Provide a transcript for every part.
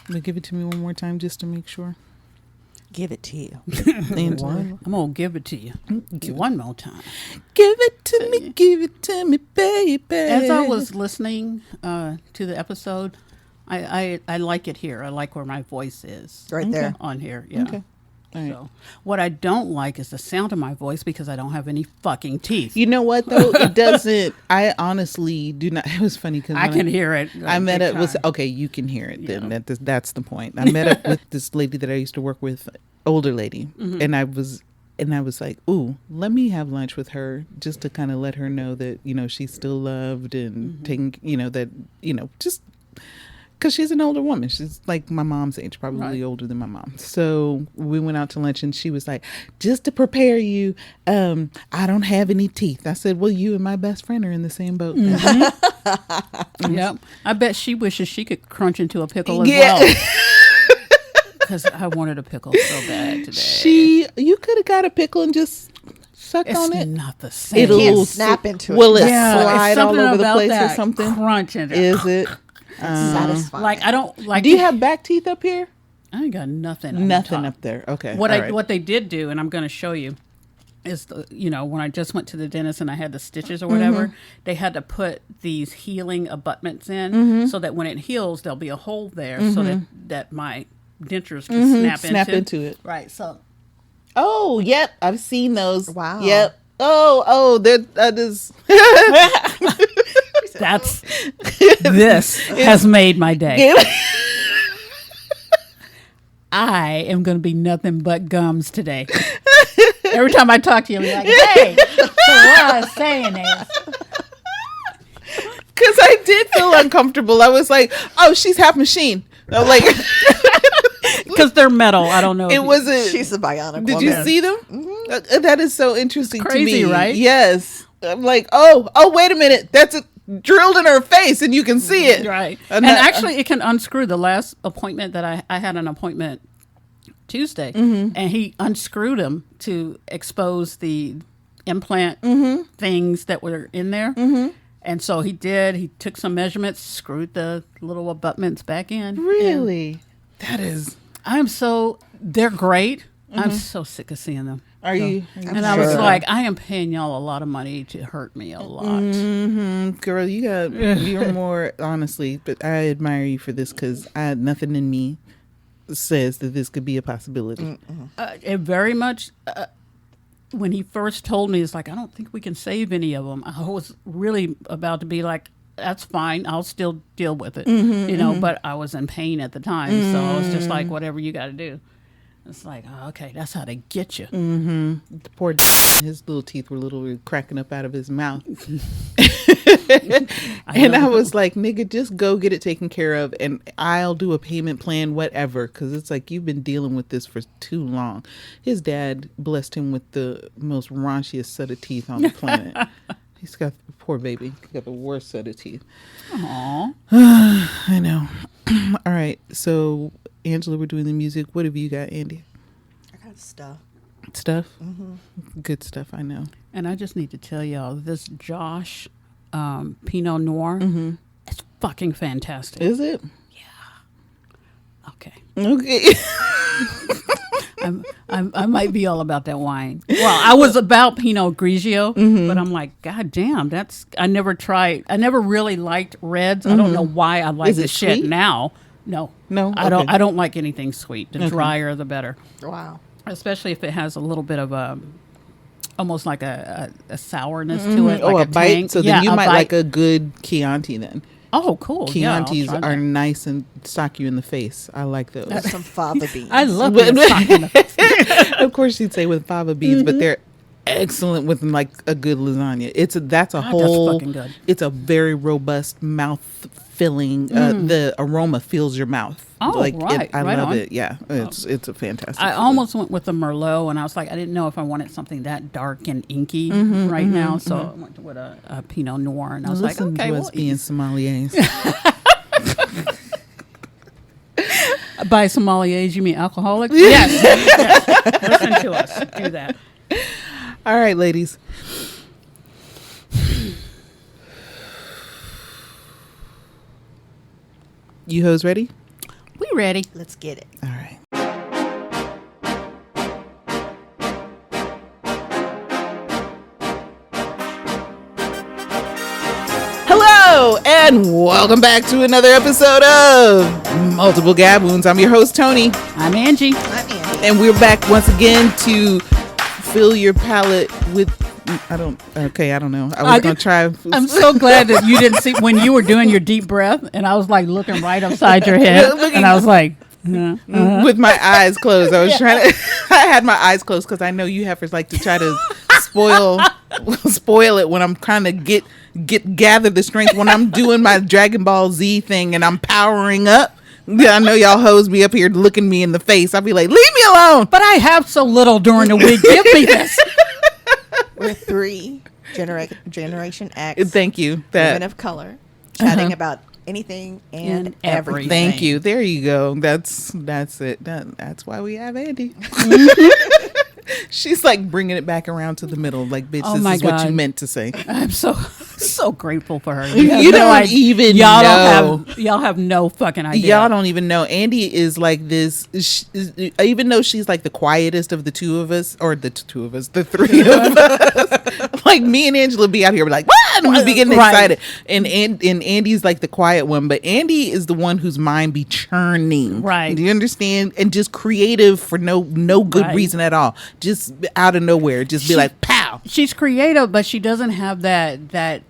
But give it to me one more time just to make sure. Give it to you. I'm gonna give it to you one more time. Give it to me, baby. As I was listening to the episode, I like it here. I like where my voice is Right there. on here. Yeah. Okay. All right. So what I don't like is the sound of my voice because I don't have any fucking teeth. You know what though? It doesn't. I honestly do not. It was funny because I can hear it. I met big up with. time. Okay, you can hear it. Then Yeah. that's the point. I met up with this lady that I used to work with, older lady, and I was like, ooh, let me have lunch with her just to kind of let her know that she's still loved and taking that just. Because she's an older woman. She's like my mom's age, probably older than my mom. So we went out to lunch and she was like, just to prepare you, I don't have any teeth. I said, well, you and my best friend are in the same boat. Yep. I bet she wishes she could crunch into a pickle as well. Because I wanted a pickle so bad today. You could have got a pickle and just sucked It's on it. not the same. Can't snap into it. Will it Yeah, slide it's all something over the about place or that something? crunch in it. Is it? Satisfying. Like I don't like. Do you have back teeth up here? I ain't got nothing. On Nothing the top. up there. Okay. What they did do, and I'm going to show you, is when I just went to the dentist and I had the stitches or whatever, they had to put these healing abutments in so that when it heals, there'll be a hole there so that my dentures can snap into it. Right. So Oh, yep. I've seen those. Wow. Yep. Oh, that is. that's this has made my day. I am going to be nothing but gums today. Every time I talk to you, I'm like, hey, what I was saying is. Because I did feel uncomfortable. I was like, oh, she's half machine. I'm like, because they're metal. I don't know. it wasn't. She's a bionic Did woman. you see them? That is so interesting It's crazy, to me. right? Yes. I'm like, oh, wait a minute. That's drilled in her face and you can see it. Right. And And that- actually, it can unscrew. The last appointment that I had an appointment Tuesday, and he unscrewed them to expose the implant things that were in there. And so he did. He took some measurements, screwed the little abutments back in. Really? That is. They're great. I'm so sick of seeing them. Are you? And I was like, I am paying y'all a lot of money to hurt me a lot. Girl, you're more, honestly, but I admire you for this because nothing in me says that this could be a possibility. It very much, when he first told me, it's like, I don't think we can save any of them. I was really about to be like, that's fine. I'll still deal with it, but I was in pain at the time. So I was just like, whatever you got to do. It's like, oh, okay, that's how they get you. The poor his little teeth were literally cracking up out of his mouth. And I was like, nigga, just go get it taken care of and I'll do a payment plan, whatever. Because it's like, you've been dealing with this for too long. His dad blessed him with the most raunchiest set of teeth on the planet. He's got, poor baby, he's got the worst set of teeth. Aww. I know. All right. So, Angela, we're doing the music. What have you got, Andy? I got stuff. Stuff? Good stuff, I know. And I just need to tell y'all, this Josh Pinot Noir, it's fucking fantastic. Is it? Okay. Okay. I might be all about that wine. Well, I was about Pinot Grigio, but I'm like, God damn, I never really liked reds. I don't know why I like Is it this shit sweet? now. No. No? I don't like anything sweet. The Okay. drier the better. Wow. Especially if it has a little bit of almost like a sourness to it. Oh, like a bite? tang. So Yeah, then you might bite. like a good Chianti then. Oh, cool. Chiantis yeah, are nice and sock you in the face. I like those. That's some fava beans. I love it. Of course you'd say with fava beans, but they're excellent with like a good lasagna. That's fucking good. It's a very robust mouth filling. The aroma fills your mouth. Oh, right. I Right love on. it. Yeah, it's a fantastic. I food. almost went with the Merlot, and I was like, I didn't know if I wanted something that dark and inky right now, so I went with a Pinot Noir, and I was Listen like, okay, to well, us being sommeliers. by sommeliers, you mean alcoholics? Yes. Listen to us. Do that. All right, ladies. You hoes ready? We ready. Let's get it. All right. Hello, and welcome back to another episode of Multiple Gab Wounds. I'm your host, Toni. I'm Angie. I'm Andi. And we're back once again to fill your palate with... I don't know. I was going to try... I'm so glad that you didn't see when you were doing your deep breath, and I was like looking right upside your head, and I was like... with my eyes closed. I was trying to... I had my eyes closed because I know you heifers like to try to spoil it when I'm trying to gather the strength when I'm doing my Dragon Ball Z thing and I'm powering up. Yeah, I know y'all hoes be up here looking me in the face. I'll be like, leave me alone. But I have so little during the week. Give me this. We're three Generation X. Thank you. Women of color chatting about anything and everything. Thank you. There you go. That's it. That's why we have Andi. She's like bringing it back around to the middle. Like, bitch, this is what you meant to say. I'm so grateful for her. You don't even know. Y'all have no fucking idea. Y'all don't even know. Andi is like this. Even though she's like the quietest of the two of us, or the three of us. Like me and Angela be out here like, what? And we be getting excited. And Andi's like the quiet one, but Andi is the one whose mind be churning. Right. Do you understand? And just creative for no good reason at all. Just out of nowhere. Just be like, pow. She's creative, but she doesn't have that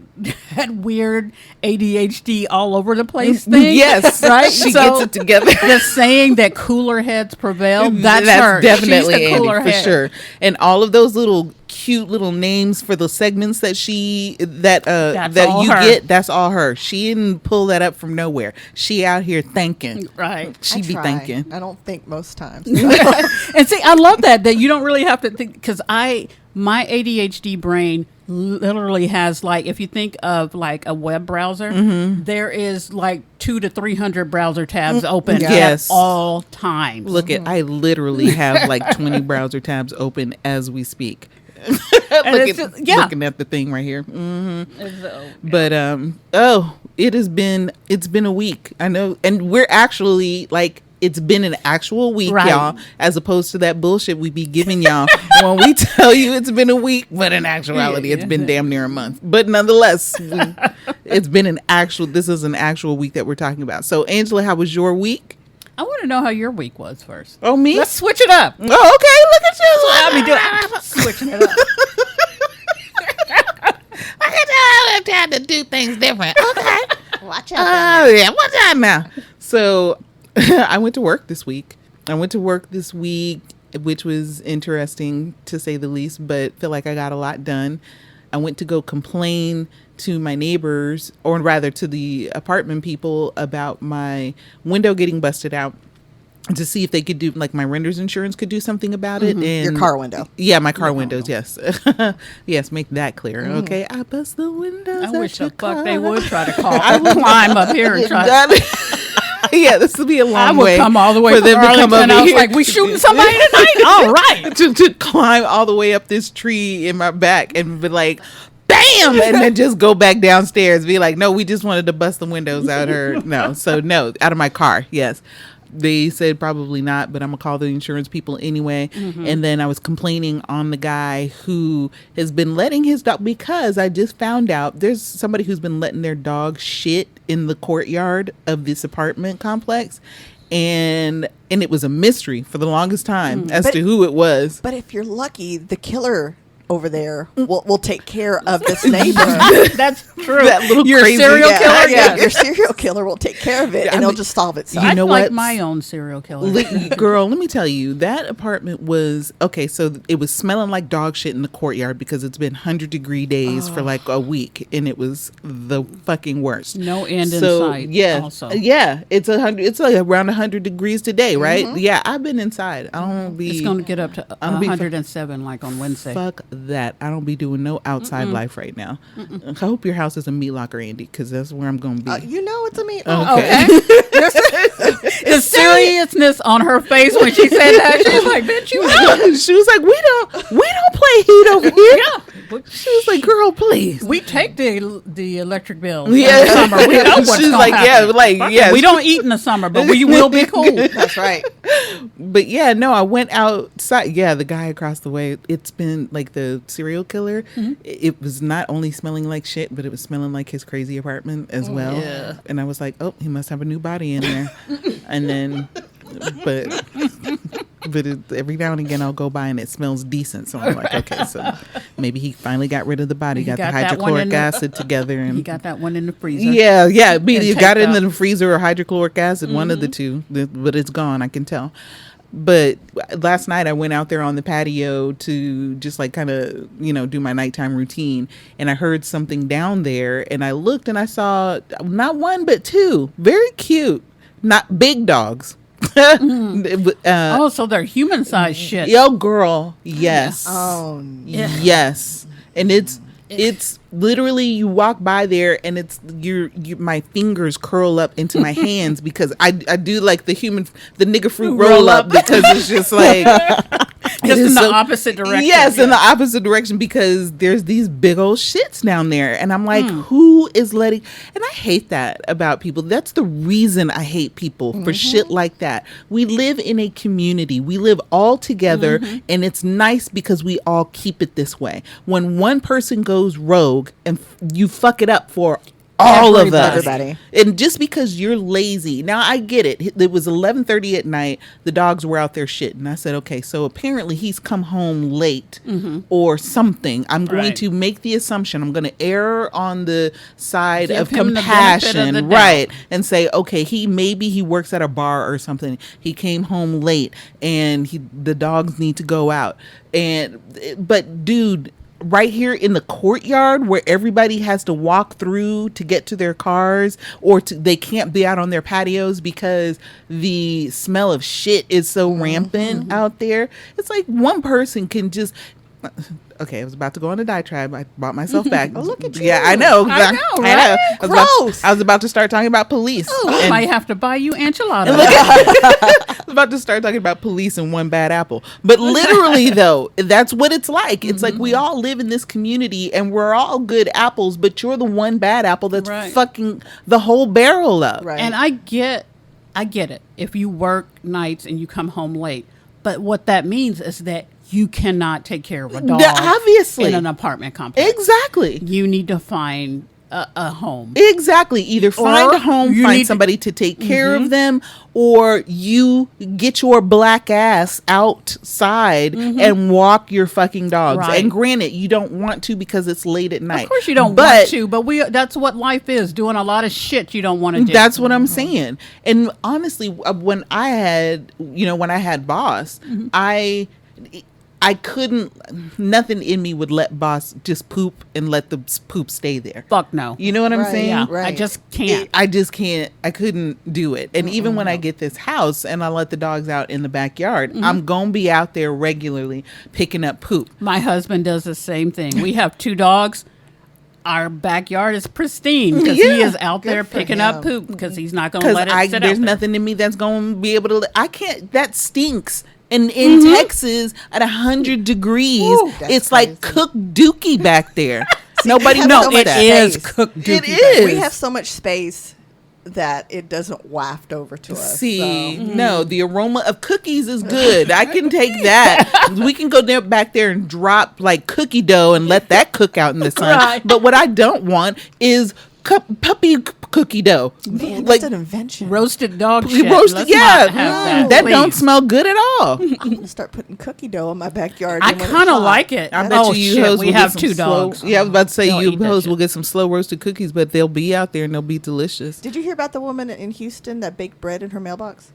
weird ADHD all over the place thing. Yes. Right? She gets it together. The saying that cooler heads prevail, that's her. Definitely She's the cooler Andi, head. for sure. And all of those little cute little names for the segments that you get, that's all her. She didn't pull that up from nowhere. She out here thinking. Right. She be thinking. I don't think most times. And see, I love that you don't really have to think, because my ADHD brain literally has, like, if you think of like a web browser, there is like 200 to 300 browser tabs open at all times. Look I literally have like 20 browser tabs open as we speak. Looking at the thing right here. But it's been a week. I know, and we're actually like, it's been an actual week, y'all, as opposed to that bullshit we be giving y'all when we tell you it's been a week, but in actuality it's been damn near a month. But nonetheless, this is an actual week that we're talking about. So Angela, how was your week? I want to know how your week was first. Oh, me? Let's switch it up. Oh, okay. Look at you. I'll be doing switching it up. I had to do things different. Okay. Watch out. Oh, yeah. What's that now? So I went to work this week. Which was interesting to say the least, but feel like I got a lot done. I went to go complain to my neighbors, or rather to the apartment people, about my window getting busted out, to see if they could do, like, my renter's insurance could do something about it. And your car window. Yeah, my car windows. Yes. Yes, make that clear. Okay. I bust the windows. I wish the fuck they would try to call. I would climb up here and try yeah, this would be a long way. I would come all the way for them to come up and I was here. like, we shooting somebody tonight? All right. to climb all the way up this tree in my back and be like, bam, and then just go back downstairs. Be like, no, we just wanted to bust the windows out her. No, out of my car. Yes. They said probably not, but I'm going to call the insurance people anyway. And then I was complaining on the guy who has been letting his dog, because I just found out there's somebody who's been letting their dog shit in the courtyard of this apartment complex. And it was a mystery for the longest time as to who it was. But if you're lucky, the killer over there will take care of this neighbor. That's true. That little your crazy serial killer. Yeah, your serial killer will take care of it, and it'll just solve itself. You know like what? my own serial killer. Girl, let me tell you, that apartment was okay. So it was smelling like dog shit in the courtyard because it's been 100-degree days for like a week, and it was the fucking worst. No end in sight. Yeah, also. Yeah, it's like around 100 degrees today, right? Yeah, I've been inside. I don't be. It's going to get up to 107 like on Wednesday. Fuck that. I don't be doing no outside life right now. I hope your house is a meat locker, Andi, because that's where I'm going to be. You know it's a meat locker. Okay. The seriousness on her face when she said that, she was like, bitch, you know. She was like, we don't play heat over here. She was like, "Girl, please." We take the electric bill. Yeah. In the summer. We know what's She's gonna like, happen. yeah. We don't eat in the summer, but we will be cool. That's right. But yeah, no, I went outside. Yeah, the guy across the way, it's been like the serial killer. It was not only smelling like shit, but it was smelling like his crazy apartment as well. Yeah. And I was like, oh, he must have a new body in there. And then, but every now and again I'll go by and it smells decent. So I'm like, okay, so maybe he finally got rid of the body, got the hydrochloric acid together. And he got that one in the freezer. Yeah. He got it in out. the freezer or hydrochloric acid, one of the two, but it's gone, I can tell. But last night I went out there on the patio to just like kind of, do my nighttime routine. And I heard something down there and I looked and I saw not one, but two very cute, not big dogs. So they're human-sized shit. Yo, girl. Yes. Oh, Yeah. Yes. And it's literally, you walk by there and it's my fingers curl up into my hands because I do like the nigger fruit roll up because it's just like just in the opposite direction. Yes, in the opposite direction because there's these big old shits down there and I'm like, who is letting? And I hate that about people. That's the reason I hate people for shit like that. We live in a community. We live all together and it's nice because we all keep it this way. When one person goes rogue and you fuck it up for all of us. Everybody. And just because you're lazy. Now I get it. It was 11:30 at night. The dogs were out there shitting. I said, okay, so apparently he's come home late or something. I'm going to make the assumption. I'm going to err on the side of compassion. Right. And say, okay, maybe he works at a bar or something. He came home late and the dogs need to go out. But dude, right here in the courtyard where everybody has to walk through to get to their cars or they can't be out on their patios because the smell of shit is so rampant out there. It's like one person can just... Okay, I was about to go on a diatribe. I brought myself back. Oh, look at you. Yeah, I know. I know, right? I was about to start talking about police. Oh, I might have to buy you enchiladas. I was about to start talking about police and one bad apple. But literally, though, that's what it's like. It's like we all live in this community and we're all good apples, but you're the one bad apple that's fucking the whole barrel up. Right. And I get it. If you work nights and you come home late. But what that means is that you cannot take care of a dog obviously in an apartment complex. Exactly. You need to find a home. Exactly. Either find a home, find somebody to take care of them, or you get your black ass outside and walk your fucking dogs. Right. And granted, you don't want to because it's late at night. Of course you don't want to, but that's what life is, doing a lot of shit you don't want to do. That's what I'm saying. And honestly, when I had Boss, I couldn't, nothing in me would let Boss just poop and let the poop stay there. Fuck no. You know what I'm saying? Yeah, Right. I just can't. I just can't. I couldn't do it. And even when I get this house and I let the dogs out in the backyard, I'm going to be out there regularly picking up poop. My husband does the same thing. We have 2 dogs. Our backyard is pristine because he is out there picking up poop because he's not going to let it sit out there. There's nothing in me that's going to be able to. I can't. That stinks. And in Texas at 100 degrees, it's like cooked dookie back there. Nobody knows so much that. It is space. cooked dookie. It is. We have so much space that it doesn't waft over to us. See, no, the aroma of cookies is good. I can take that. We can go there back there and drop like cookie dough and let that cook out in the sun. Right. But what I don't want is puppy cookie dough. Man, Like that's an invention. Roasted dog shit. roasted, Let's yeah. not have That please. don't smell good at all. I'm going to start putting cookie dough in my backyard. I when it's kind of hot. like it. I bet you shit, hoes we will have get some 2 dogs. Yeah, I was about to say They'll you eat that hoes shit. will get some slow roasted cookies, but they'll be out there and they'll be delicious. Did you hear about the woman in Houston that baked bread in her mailbox?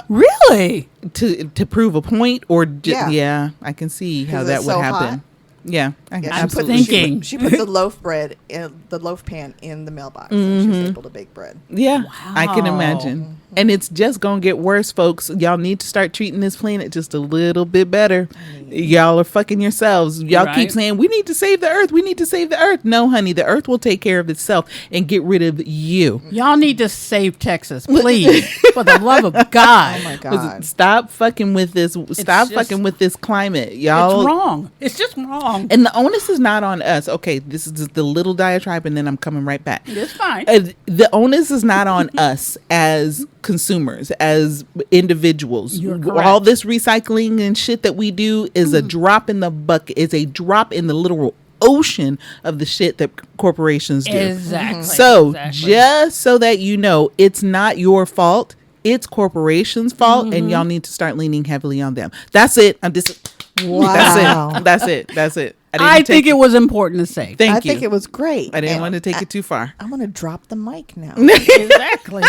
Really? To prove a point, or Yeah. I can see how 'Cause that it's would so happen. hot. Yeah, I Yeah, absolutely. thinking. She put the loaf bread in the loaf pan in the mailbox, and she was able to bake bread. Yeah, I can Wow. imagine. And it's just going to get worse, folks. Y'all need to start treating this planet just a little bit better. Y'all are fucking yourselves. Y'all keep Right. saying, we need to save the earth. We need to save the earth. No, honey, the earth will take care of itself and get rid of you. Y'all need to save Texas, please, for the love of God. Oh my God! Stop fucking with this. Stop just- fucking with this climate. Y'all. It's wrong. It's just wrong. wrong. And the onus is not on us. Okay, this is just the little diatribe, and then I'm coming right back. It's fine. The onus is not on us as consumers, as individuals. You're correct. All this recycling and shit that we do is a drop in the bucket, is a drop in the literal ocean of the shit that corporations do. Exactly. So Exactly. just so that you know, it's not your fault. It's corporations' fault, and y'all need to start leaning heavily on them. That's it. Wow. That's it. I think it was important to say. Thank I you. think it was great. I didn't And want to take it too far. I'm going to drop the mic now. Exactly.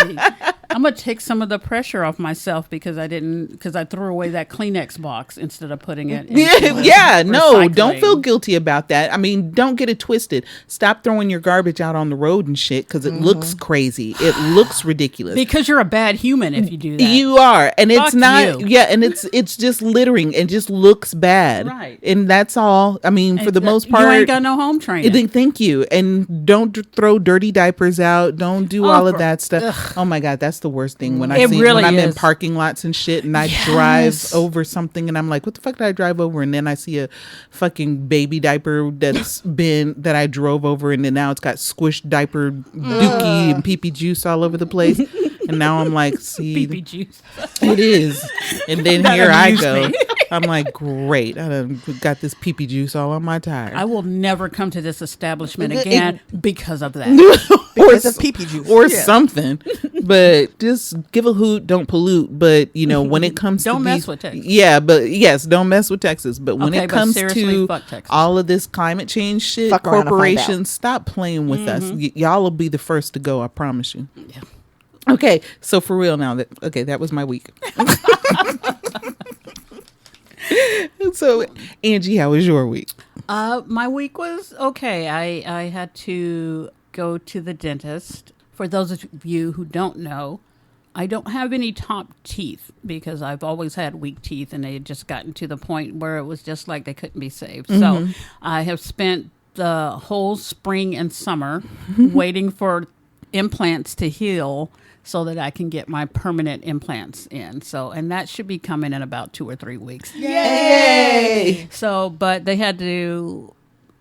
I'm gonna take some of the pressure off myself because I threw away that Kleenex box instead of putting it. Yeah, no, don't recycling. feel guilty about that. I mean, don't get it twisted. Stop throwing your garbage out on the road and shit because it looks crazy. It looks ridiculous. Because you're a bad human if you do that. You are, and it's Fuck not. you. Yeah, and it's just littering and just looks bad. Right. And that's all. I mean, for the most part, you ain't got no home training. Thank you. And don't throw dirty diapers out. Don't do all of that stuff. Oh my God, that's the worst thing when It really when I'm in is. parking lots and shit and I drive over something and I'm like, what the fuck did I drive over? And then I see a fucking baby diaper that I drove over and then now it's got squished diaper dookie and pee-pee juice all over the place. And now I'm like, see, Pee-pee juice. it is. And then That here I amused go. me. I'm like, great. I done got this pee-pee juice all on my tire. I will never come to this establishment again because of that. Because of pee-pee juice. or something. But just give a hoot, don't pollute. But when it comes Don't to mess with Texas. yeah, but yes, don't mess with Texas. But when Okay, it but comes seriously, to fuck Texas. all of this climate change shit, Fuck around and find corporations, stop playing with us. Y'all will be the first to go. I promise you. Yeah. Okay, so for real now. That was my week. So, Angie, how was your week? My week was okay. I had to go to the dentist. For those of you who don't know, I don't have any top teeth because I've always had weak teeth and they had just gotten to the point where it was just like they couldn't be saved. So I have spent the whole spring and summer waiting for implants to heal so that I can get my permanent implants in. So, and that should be coming in about 2 or 3 weeks. Yay! So, but they had to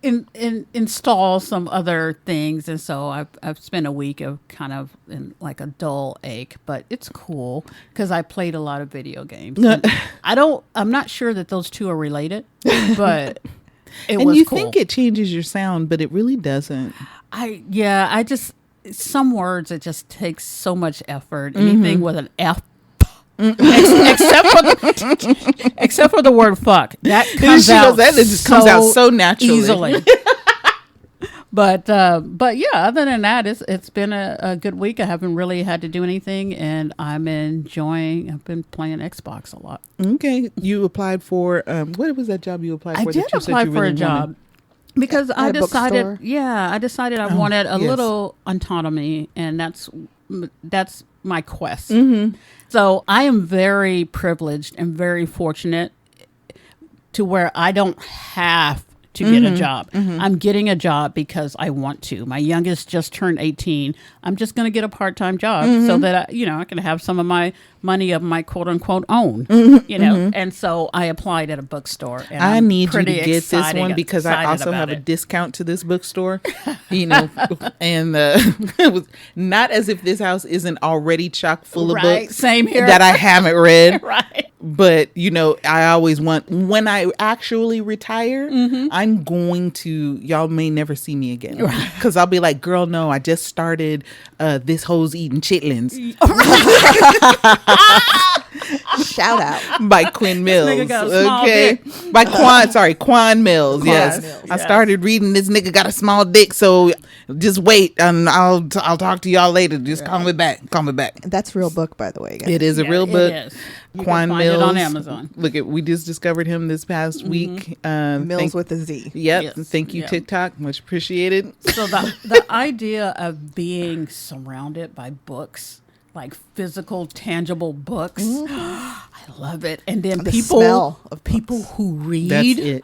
install some other things, and so I've spent a week of kind of in like a dull ache, but it's cool because I played a lot of video games. And I'm not sure that those two are related, but it And was you cool. think it changes your sound, but it really doesn't. I just some words it just takes so much effort. Anything with an F. except for the word fuck, that comes out that just comes out so naturally. easily. But yeah, other than that, it's been a good week. I haven't really had to do anything, and I'm enjoying. I've been playing Xbox a lot. Okay, you applied for what was that job you applied for? I did that you said apply you for really a job. wanted? Because I At a bookstore? decided I wanted a yes. little autonomy, and that's my quest. Mm-hmm. So I am very privileged and very fortunate to where I don't have to get a job. I'm getting a job because I want to. My youngest just turned 18. I'm just going to get a part-time job so that I can have some of my money of my quote unquote own, And so I applied at a bookstore. And I I'm need you to pretty get this one because I excited also about have a it. discount to this bookstore, and it was not as if this house isn't already chock full of Right, books same here. that I haven't read. Right. But I always want, when I actually retire, I'm going to, y'all may never see me again because I'll be like, girl, no, I just started This Hoe's Eating Chitlins Shout out. by Quinn Mills. nigga got a small Okay, dick. by Quan Mills. Yes, Mills, I started reading This Nigga Got a Small Dick, so just wait and I'll talk to y'all later. Just call me back. That's a real book, by the way. Guys. It is a Yeah, real it book. is. You Quan can find Mills it on Amazon. Look, we just discovered him this past week. Mills with a Z. Yep. Yes, Thank you, yeah. TikTok. Much appreciated. So the idea of being surrounded by books, like physical, tangible books, I love it. And then The people smell of people who read That's it.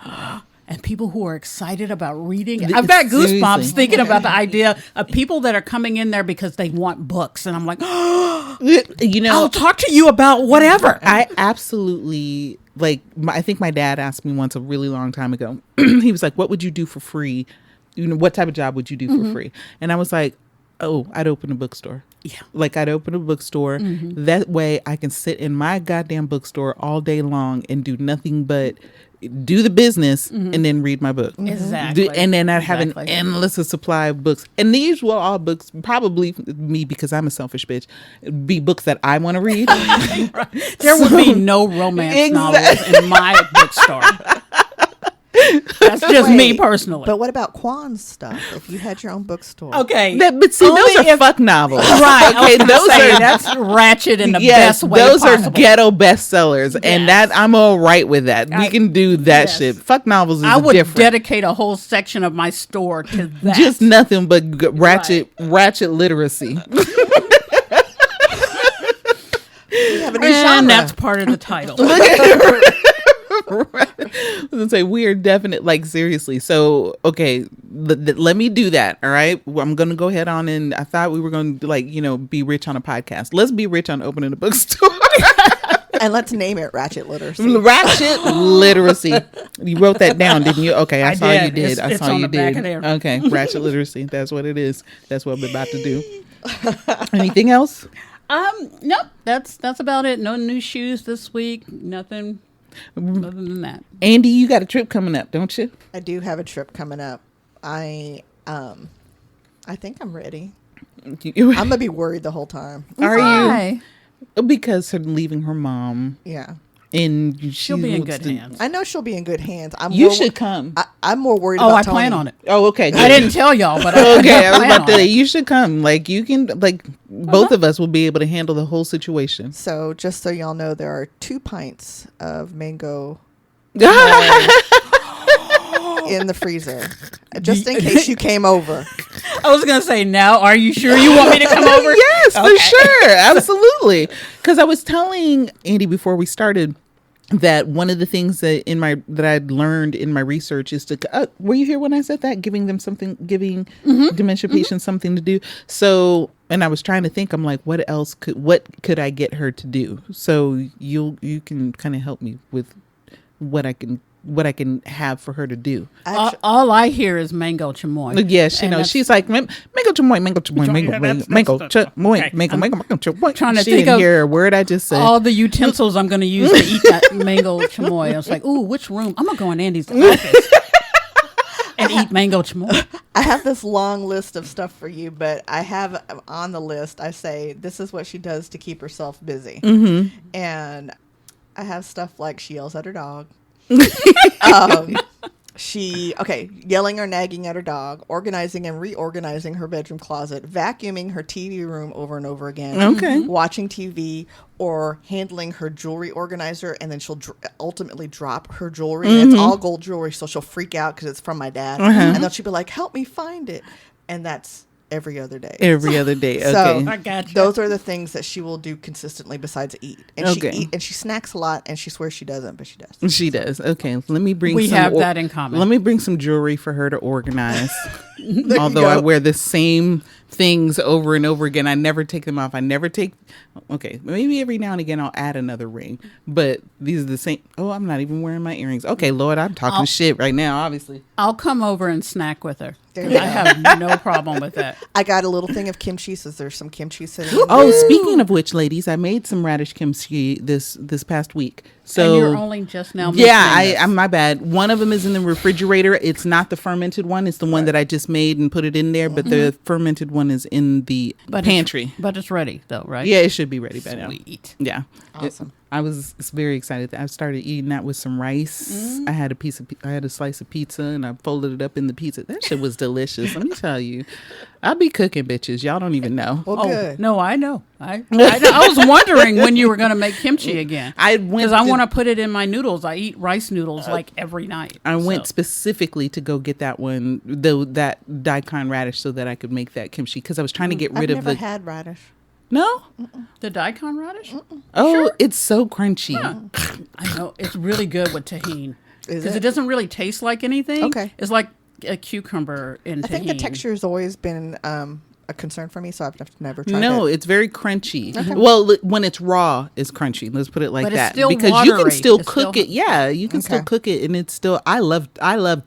and people who are excited about reading. I've got goosebumps Seriously. thinking about the idea of people that are coming in there because they want books, and I'm like, You know, I'll talk to you about whatever. I absolutely like, I think my dad asked me once a really long time ago. He was like, what would you do for free? You know, what type of job would you do for free? And I was like, oh, I'd open a bookstore. Yeah. Like, I'd open a bookstore. That way I can sit in my goddamn bookstore all day long and do nothing but do the business and then read my book. Exactly. And then I'd have an endless supply of books. And these were all books, probably me, because I'm a selfish bitch, be books that I want to read. There would be no romance novels in my bookstore. That's just me personally. But what about Kwan's stuff? If you had your own bookstore, Okay. But see, those are fuck novels. Right. Okay, those are that's ratchet in the yes, best way those possible. are ghetto bestsellers, and that I'm all right with that. We can do that yes. shit. Fuck novels is I would different. dedicate a whole section of my store to that. Just nothing but ratchet literacy. we have a new and genre. that's part of the title. I was gonna say we are definite, like, seriously. So okay, let me do that. All right, I'm gonna go ahead on, and I thought we were gonna, like, you know, be rich on a podcast. Let's be rich on opening a bookstore. And let's name it Ratchet Literacy. Ratchet literacy. You wrote that down, didn't you? Okay, I saw did. you did. I It's saw on you the back did. of there. Okay, ratchet literacy. That's what it is. That's what I'm about to do. Anything else? Nope. That's about it. No new shoes this week. Nothing other than that. Andy, you got a trip coming up, don't you? I do have a trip coming up. I think I'm ready. I'm gonna be worried the whole time. Are Why? you? Because her leaving her mom, Yeah. and She'll be in good hands. I know she'll be in good hands. You should come. I'm more worried Oh, about I plan Toni. on it. Oh, okay. I didn't tell y'all, but I Okay, I was plan about to on say, it. you should come. Like, you can, like, both of us will be able to handle the whole situation. So just so y'all know, there are 2 pints of mango in the freezer, just in case you came over. I was gonna say, now, are you sure you want me to come over? Yes, for sure. Absolutely. Because I was telling Andy before we started that one of the things that I'd learned in my research is to were you here when I said that, giving dementia patients something to do? So, and I was trying to think, I'm like, what could I get her to do? So you can kind of help me with what I can have for her to do. All I hear is mango chamoy. Yes, you know, she's like, mango chamoy, mango chamoy, mango chamoy, mango chamoy. Trying to She think didn't of hear a word I just said. all the utensils I'm going to use to eat that mango chamoy. I was like, ooh, which room? I'm going to go in Andy's office and eat mango chamoy. I have this long list of stuff for you, but I have on the list, I say, this is what she does to keep herself busy. Mm-hmm. And I have stuff like she yells at her dog. Yelling or nagging at her dog, organizing and reorganizing her bedroom closet, vacuuming her TV room over and over again, watching TV, or handling her jewelry organizer, and then she'll ultimately drop her jewelry. And it's all gold jewelry, so she'll freak out because it's from my dad. And then she'll be like, help me find it. And that's every other day. Every other day. Okay. So I gotcha. those are the things that she will do consistently besides eat. And she snacks a lot, and she swears she doesn't, but she does. She does. Okay. Let me bring We have that in common. Let me bring some jewelry for her to organize. Although I wear the same things over and over again. I never take them off. Okay, maybe every now and again I'll add another ring, but these are the same. Oh, I'm not even wearing my earrings. Okay, Lord, I'm talking shit right now, obviously. I'll come over and snack with her. There you I go. have no problem with that. I got a little thing of kimchi, so there's some kimchi sitting. Oh, speaking of which, ladies, I made some radish kimchi this past week. So and you're only just now. I'm my bad. One of them is in the refrigerator. It's not the fermented one. It's the one that I just made and put it in there. But the fermented one is in the pantry. But it's ready though, right? Yeah, it should be ready by now. Sweet. Yeah, Awesome. I was very excited. I started eating that with some rice. I had a slice of pizza, and I folded it up in the pizza. That shit was delicious. Let me tell you, I be cooking, bitches. Y'all don't even know. Well, good. No, I know. I was wondering when you were going to make kimchi again. Because I want to put it in my noodles. I eat rice noodles like every night. I went specifically to go get that one, that daikon radish, so that I could make that kimchi. Because I was trying to get rid I've of never had radish. No? The daikon radish? Oh, Sure. it's so crunchy. I know. It's really good with tahini. Is Because it? it doesn't really taste like anything. Okay. It's like a cucumber in tahini. I think the texture has always been a a concern for me, so I've never tried it. No, it's very crunchy. Well, when it's raw, it's crunchy. Let's put it like But that. it's still because watery. you can still It's cook still- it. Yeah, you can still cook it, and it's still. I love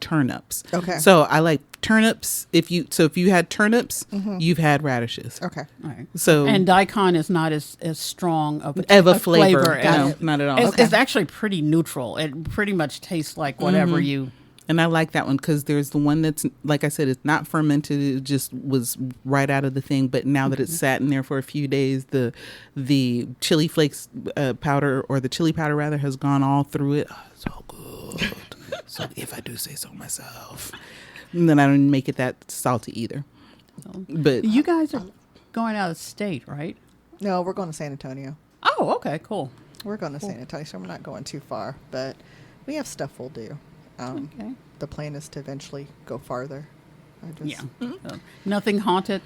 turnips. Okay. So I like turnips. If you had turnips, you've had radishes. Okay. All right. So And daikon is not as strong of a flavor. as- No, not at all. It's actually pretty neutral. It pretty much tastes like whatever you. And I like that one because there's the one that's, like I said, it's not fermented. It just was right out of the thing. But now that it's sat in there for a few days, the chili flakes powder, or the chili powder rather, has gone all through it. Oh, so good. So if I do say so myself. And then I don't make it that salty either. But You guys are going out of state, right? No, we're going to San Antonio. Oh, okay, cool. We're going to San Antonio, so we're not going too far. But we have stuff we'll do. Okay. The plan is to eventually go farther. Yeah. Nothing haunted.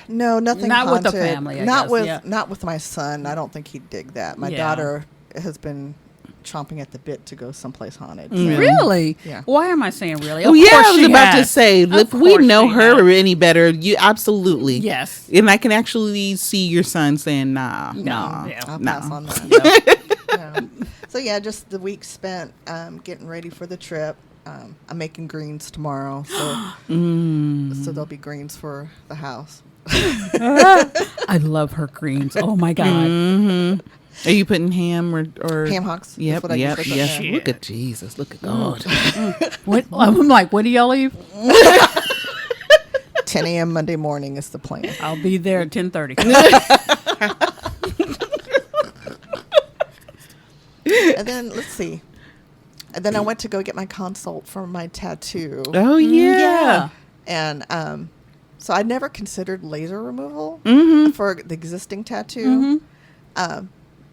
No, nothing. Not with the haunted. family, I Not guess, with yeah. not with my son. I don't think he'd dig that. My Yeah. daughter has been chomping at the bit to go someplace haunted. so- Really? Yeah. Why am I saying really? oh Of yeah, course I was she about to has. say, Of if we course know she her has. any better, you absolutely. Yes. And I can actually see your son saying, nah, No, nah, yeah. I'll nah. pass on that. Yeah. So yeah, just the week spent getting ready for the trip. I'm making greens tomorrow, so there'll be greens for the house. I love her greens. Oh my god. Are you putting ham or Ham hocks. Yep, That's what I yep, usually put yes. in. Look at Jesus. Look at God. What, I'm like, when do y'all leave? 10 a.m. Monday morning is the plan. I'll be there at 10:30. And then let's see. And then I went to go get my consult for my tattoo. Oh yeah. And so I never considered laser removal for the existing tattoo.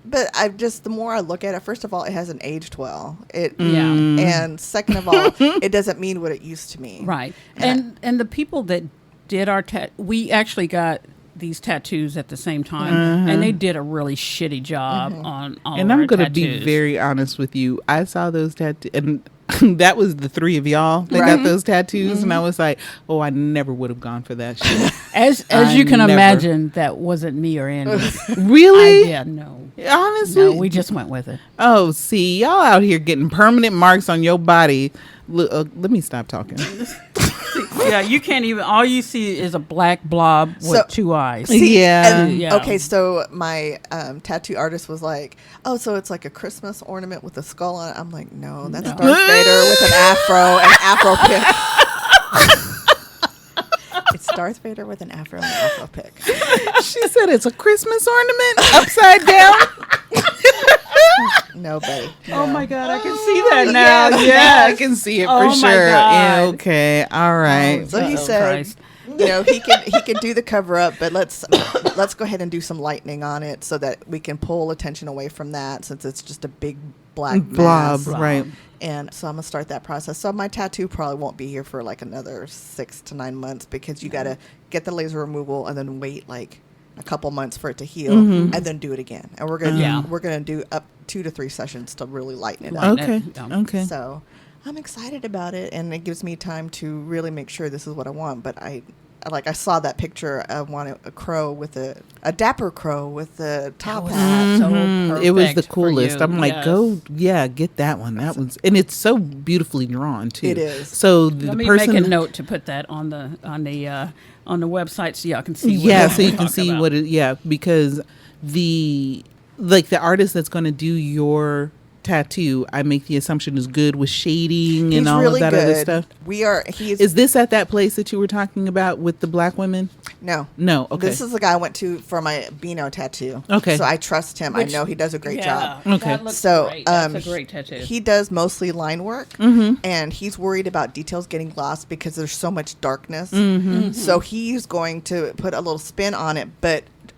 But I just, the more I look at it, first of all, it hasn't aged well. And second of all, it doesn't mean what it used to mean. Right. And the people that did our we actually got these tattoos at the same time, and they did a really shitty job on all And of I'm our going to be tattoos. very honest with you. I saw those tattoos, and that was the three of y'all that got those tattoos, and I was like, oh, I never would have gone for that shit. As you can imagine, that wasn't me or Andy. Really? No. Honestly? No, we just went with it. Oh, see, y'all out here getting permanent marks on your body. Look, let me stop talking. Yeah, you can't even. All you see is a black blob with So- 2 eyes. Yeah. Yeah. Okay, so my tattoo artist was like, "Oh, so it's like a Christmas ornament with a skull on it." I'm like, "No, that's No. Darth Vader with an afro pick." It's Darth Vader with an afro and an afro pick. She said it's a Christmas ornament upside down. No, buddy. Oh no. my God, I can see that now. Yeah, I can see it for Oh my sure. Yeah, God. okay, all right. So he Oh, said, Christ. you know, he can do the cover up, but let's go ahead and do some lightning on it so that we can pull attention away from that, since it's just a big black Blob, mass. right. And so I'm gonna start that process. So my tattoo probably won't be here for like another 6 to 9 months, because you got to get the laser removal and then wait like a couple months for it to heal, and then do it again. And we're gonna do up 2 to 3 sessions to really lighten it up. Okay, Yeah. okay. So I'm excited about it, and it gives me time to really make sure this is what I want. But I saw that picture. I wanted a crow with a dapper crow with the top hat. So It was the perfect for coolest. you. I'm like, Yes. get that one. That one's, and it's so beautifully drawn too. It is. So the Let me person, make a note to put that on the website so y'all can see. What yeah, we're so you can talking see about. what it. Yeah, because the artist that's going to do your tattoo, I make the assumption is good with shading and He's all really of that good. other stuff. He's Is this at that place that you were talking about with the black women? no. Okay. This is the guy I went to for my Beano tattoo. Okay. So I trust him. I know he does a great job. Okay. That looks So great. That's a great tattoo. he does mostly line work, and he's worried about details getting lost because there's so much darkness. So he's going to put a little spin on it,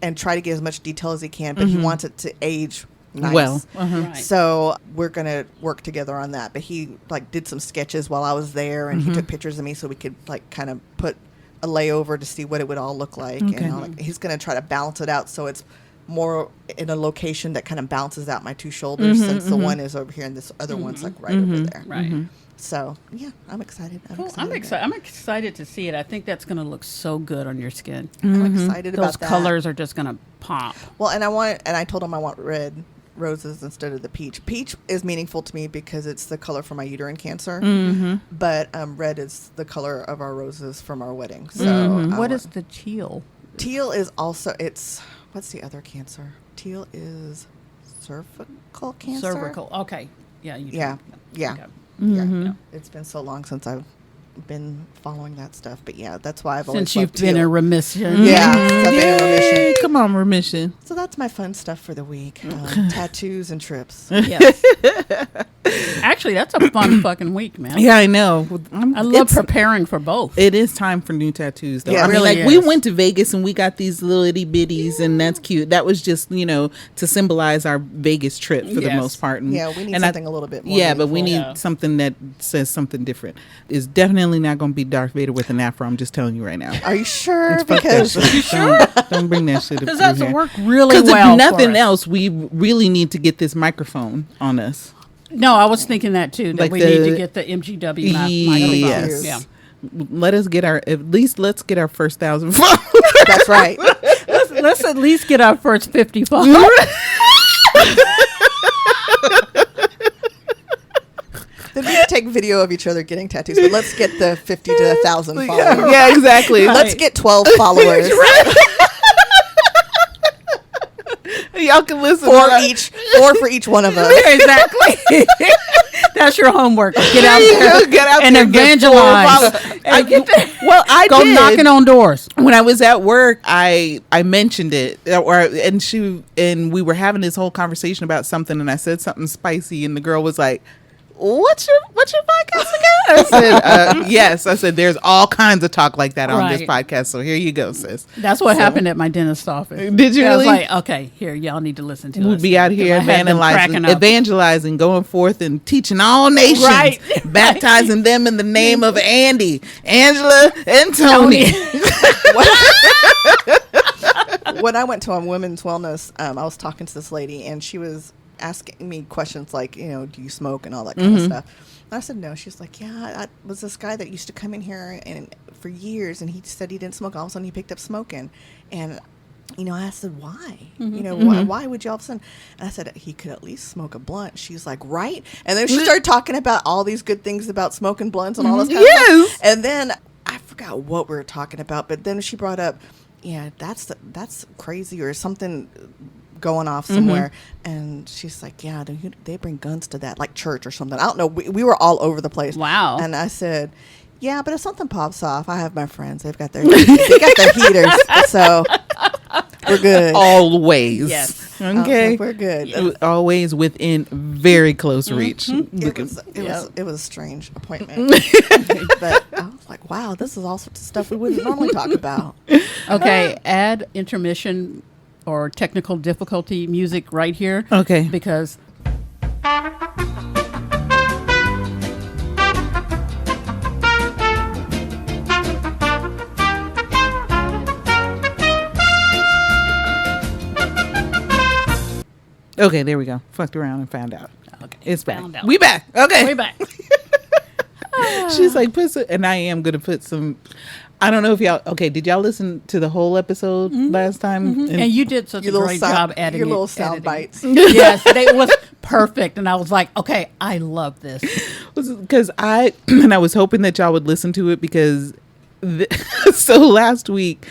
and try to get as much detail as he can. But he wants it to age nice. Well, Right. So we're gonna work together on that. But he did some sketches while I was there, and he took pictures of me so we could kind of put a layover to see what it would all look like. Okay. And he's gonna try to balance it out so it's more in a location that kind of bounces out my two shoulders, since the one is over here and this other one's like right over there. Right. So yeah, I'm excited. I'm excited to see it. I think that's going to look so good on your skin. I'm excited about Those that. colors are just going to pop. Well, and I told him I want red roses instead of the peach. Peach is meaningful to me because it's the color for my uterine cancer. But red is the color of our roses from our wedding. So What is the teal? Teal is also what's the other cancer? Teal is cervical cancer. Cervical. Okay. Yeah. Yeah. Okay. Yeah. It's been so long since I've been following that stuff, but yeah, that's why I've always Since you've loved been teal. in remission. Yeah, since I've been in remission. Come on, remission. So that's my fun stuff for the week. Tattoos and trips. Yes. Actually, that's a fun fucking week, man. Yeah, I know. I love preparing for both. It is time for new tattoos, though. Yeah, I mean, really like, we is. went to Vegas and we got these little itty bitties, and that's cute. That was just, to symbolize our Vegas trip for the Yes. most part. And, Yeah, we need and something a little bit more. Yeah, but we meaningful. need something that says something different. It's definitely not going to be Darth Vader with an afro. I'm just telling you right now. Are you sure? Fuck that Because shit. Don't bring that shit up. Because that's through here. work really Because well. if nothing for us. else, we really need to get this microphone on us. No, I was thinking that too. That Like we the- need to get the MGW microphone. Yes. Yeah. Let's get our first 1,000 followers. that's right. Let's at least get our first 50 followers. Then we can take video of each other getting tattoos, but let's get the 50 to 1,000 followers. Yeah, exactly. Let's get 12 followers. Y'all can listen. Four for each one of us. Exactly. That's your homework. Get out there, Get out and there and get evangelize. I Go did. knocking on doors. When I was at work, I mentioned it, and we were having this whole conversation about something, and I said something spicy, and the girl was like, "What's your podcast again?" I said, "Yes." I said, "There's all kinds of talk like that on this Right. podcast, so here you go, sis." That's what happened at my dentist's office. Did you I was really? like, okay, here, y'all need to listen to We'll us. be out here I had them cracking up. evangelizing, going forth and teaching all nations, Right. baptizing them in the name of Andi, Angela, and Toni. When I went to a women's wellness, I was talking to this lady, and she was asking me questions like, do you smoke and all that kind of stuff. And I said no. She's like, yeah, I was this guy that used to come in here and for years, and he said he didn't smoke. All of a sudden, he picked up smoking, and I said, why? Why would you all of a sudden? And I said, he could at least smoke a blunt. She's like, right? And then she started talking about all these good things about smoking blunts and all this kind of stuff. And then I forgot what we were talking about, but then she brought up, yeah, that's crazy or something going off somewhere. And she's like, yeah, they bring guns to that, like church or something. I don't know. We were all over the place. Wow. And I said, yeah, but if something pops off, I have my friends. They've got their heaters, so we're good. Always. Yes. Okay. We're good. Always within very close reach. It was a strange appointment, but I was like, wow, this is all sorts of stuff we wouldn't normally talk about. Okay, add intermission or technical difficulty music right here. Okay. Because Okay, there we go. Fucked around and found out. okay, It's back. found out. We back. Okay. Way back. She's like, and I am going to put some, I don't know if did y'all listen to the whole episode last time? And you did such a great job editing your little sound bites. Yes, it was perfect. And I was like, okay, I love this. Because I was hoping that y'all would listen to it because, so last week,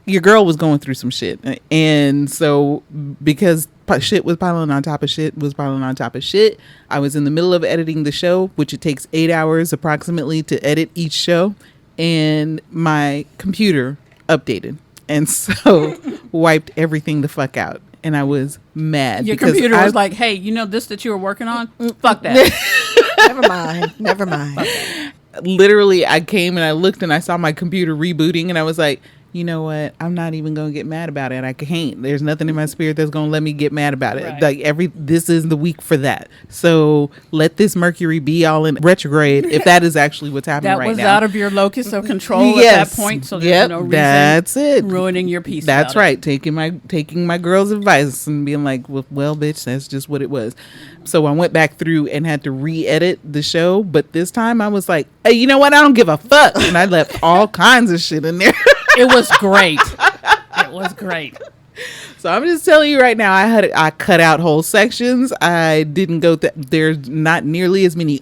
your girl was going through some shit. And so because shit was piling on top of shit was piling on top of shit, I was in the middle of editing the show, which it takes 8 hours approximately to edit each show. And my computer updated. And so wiped everything the fuck out. And I was mad. Your because computer was like, hey, this that you were working on? Fuck that. Never mind. Literally, I came and I looked and I saw my computer rebooting and I was like, you know what? I'm not even going to get mad about it. I can't. There's nothing in my spirit that's going to let me get mad about it. Right. Like this is the week for that. So let this Mercury be all in retrograde if that is actually what's happening right now. That was out of your locus of control at that point. So there's no reason that's it. Ruining your peace. That's right. Taking my girl's advice and being like, well, bitch, that's just what it was. So I went back through and had to re-edit the show. But this time I was like, hey, you know what? I don't give a fuck. And I left all kinds of shit in there. It was great. It was great. So I'm just telling you right now, I cut out whole sections. I didn't go. There's not nearly as many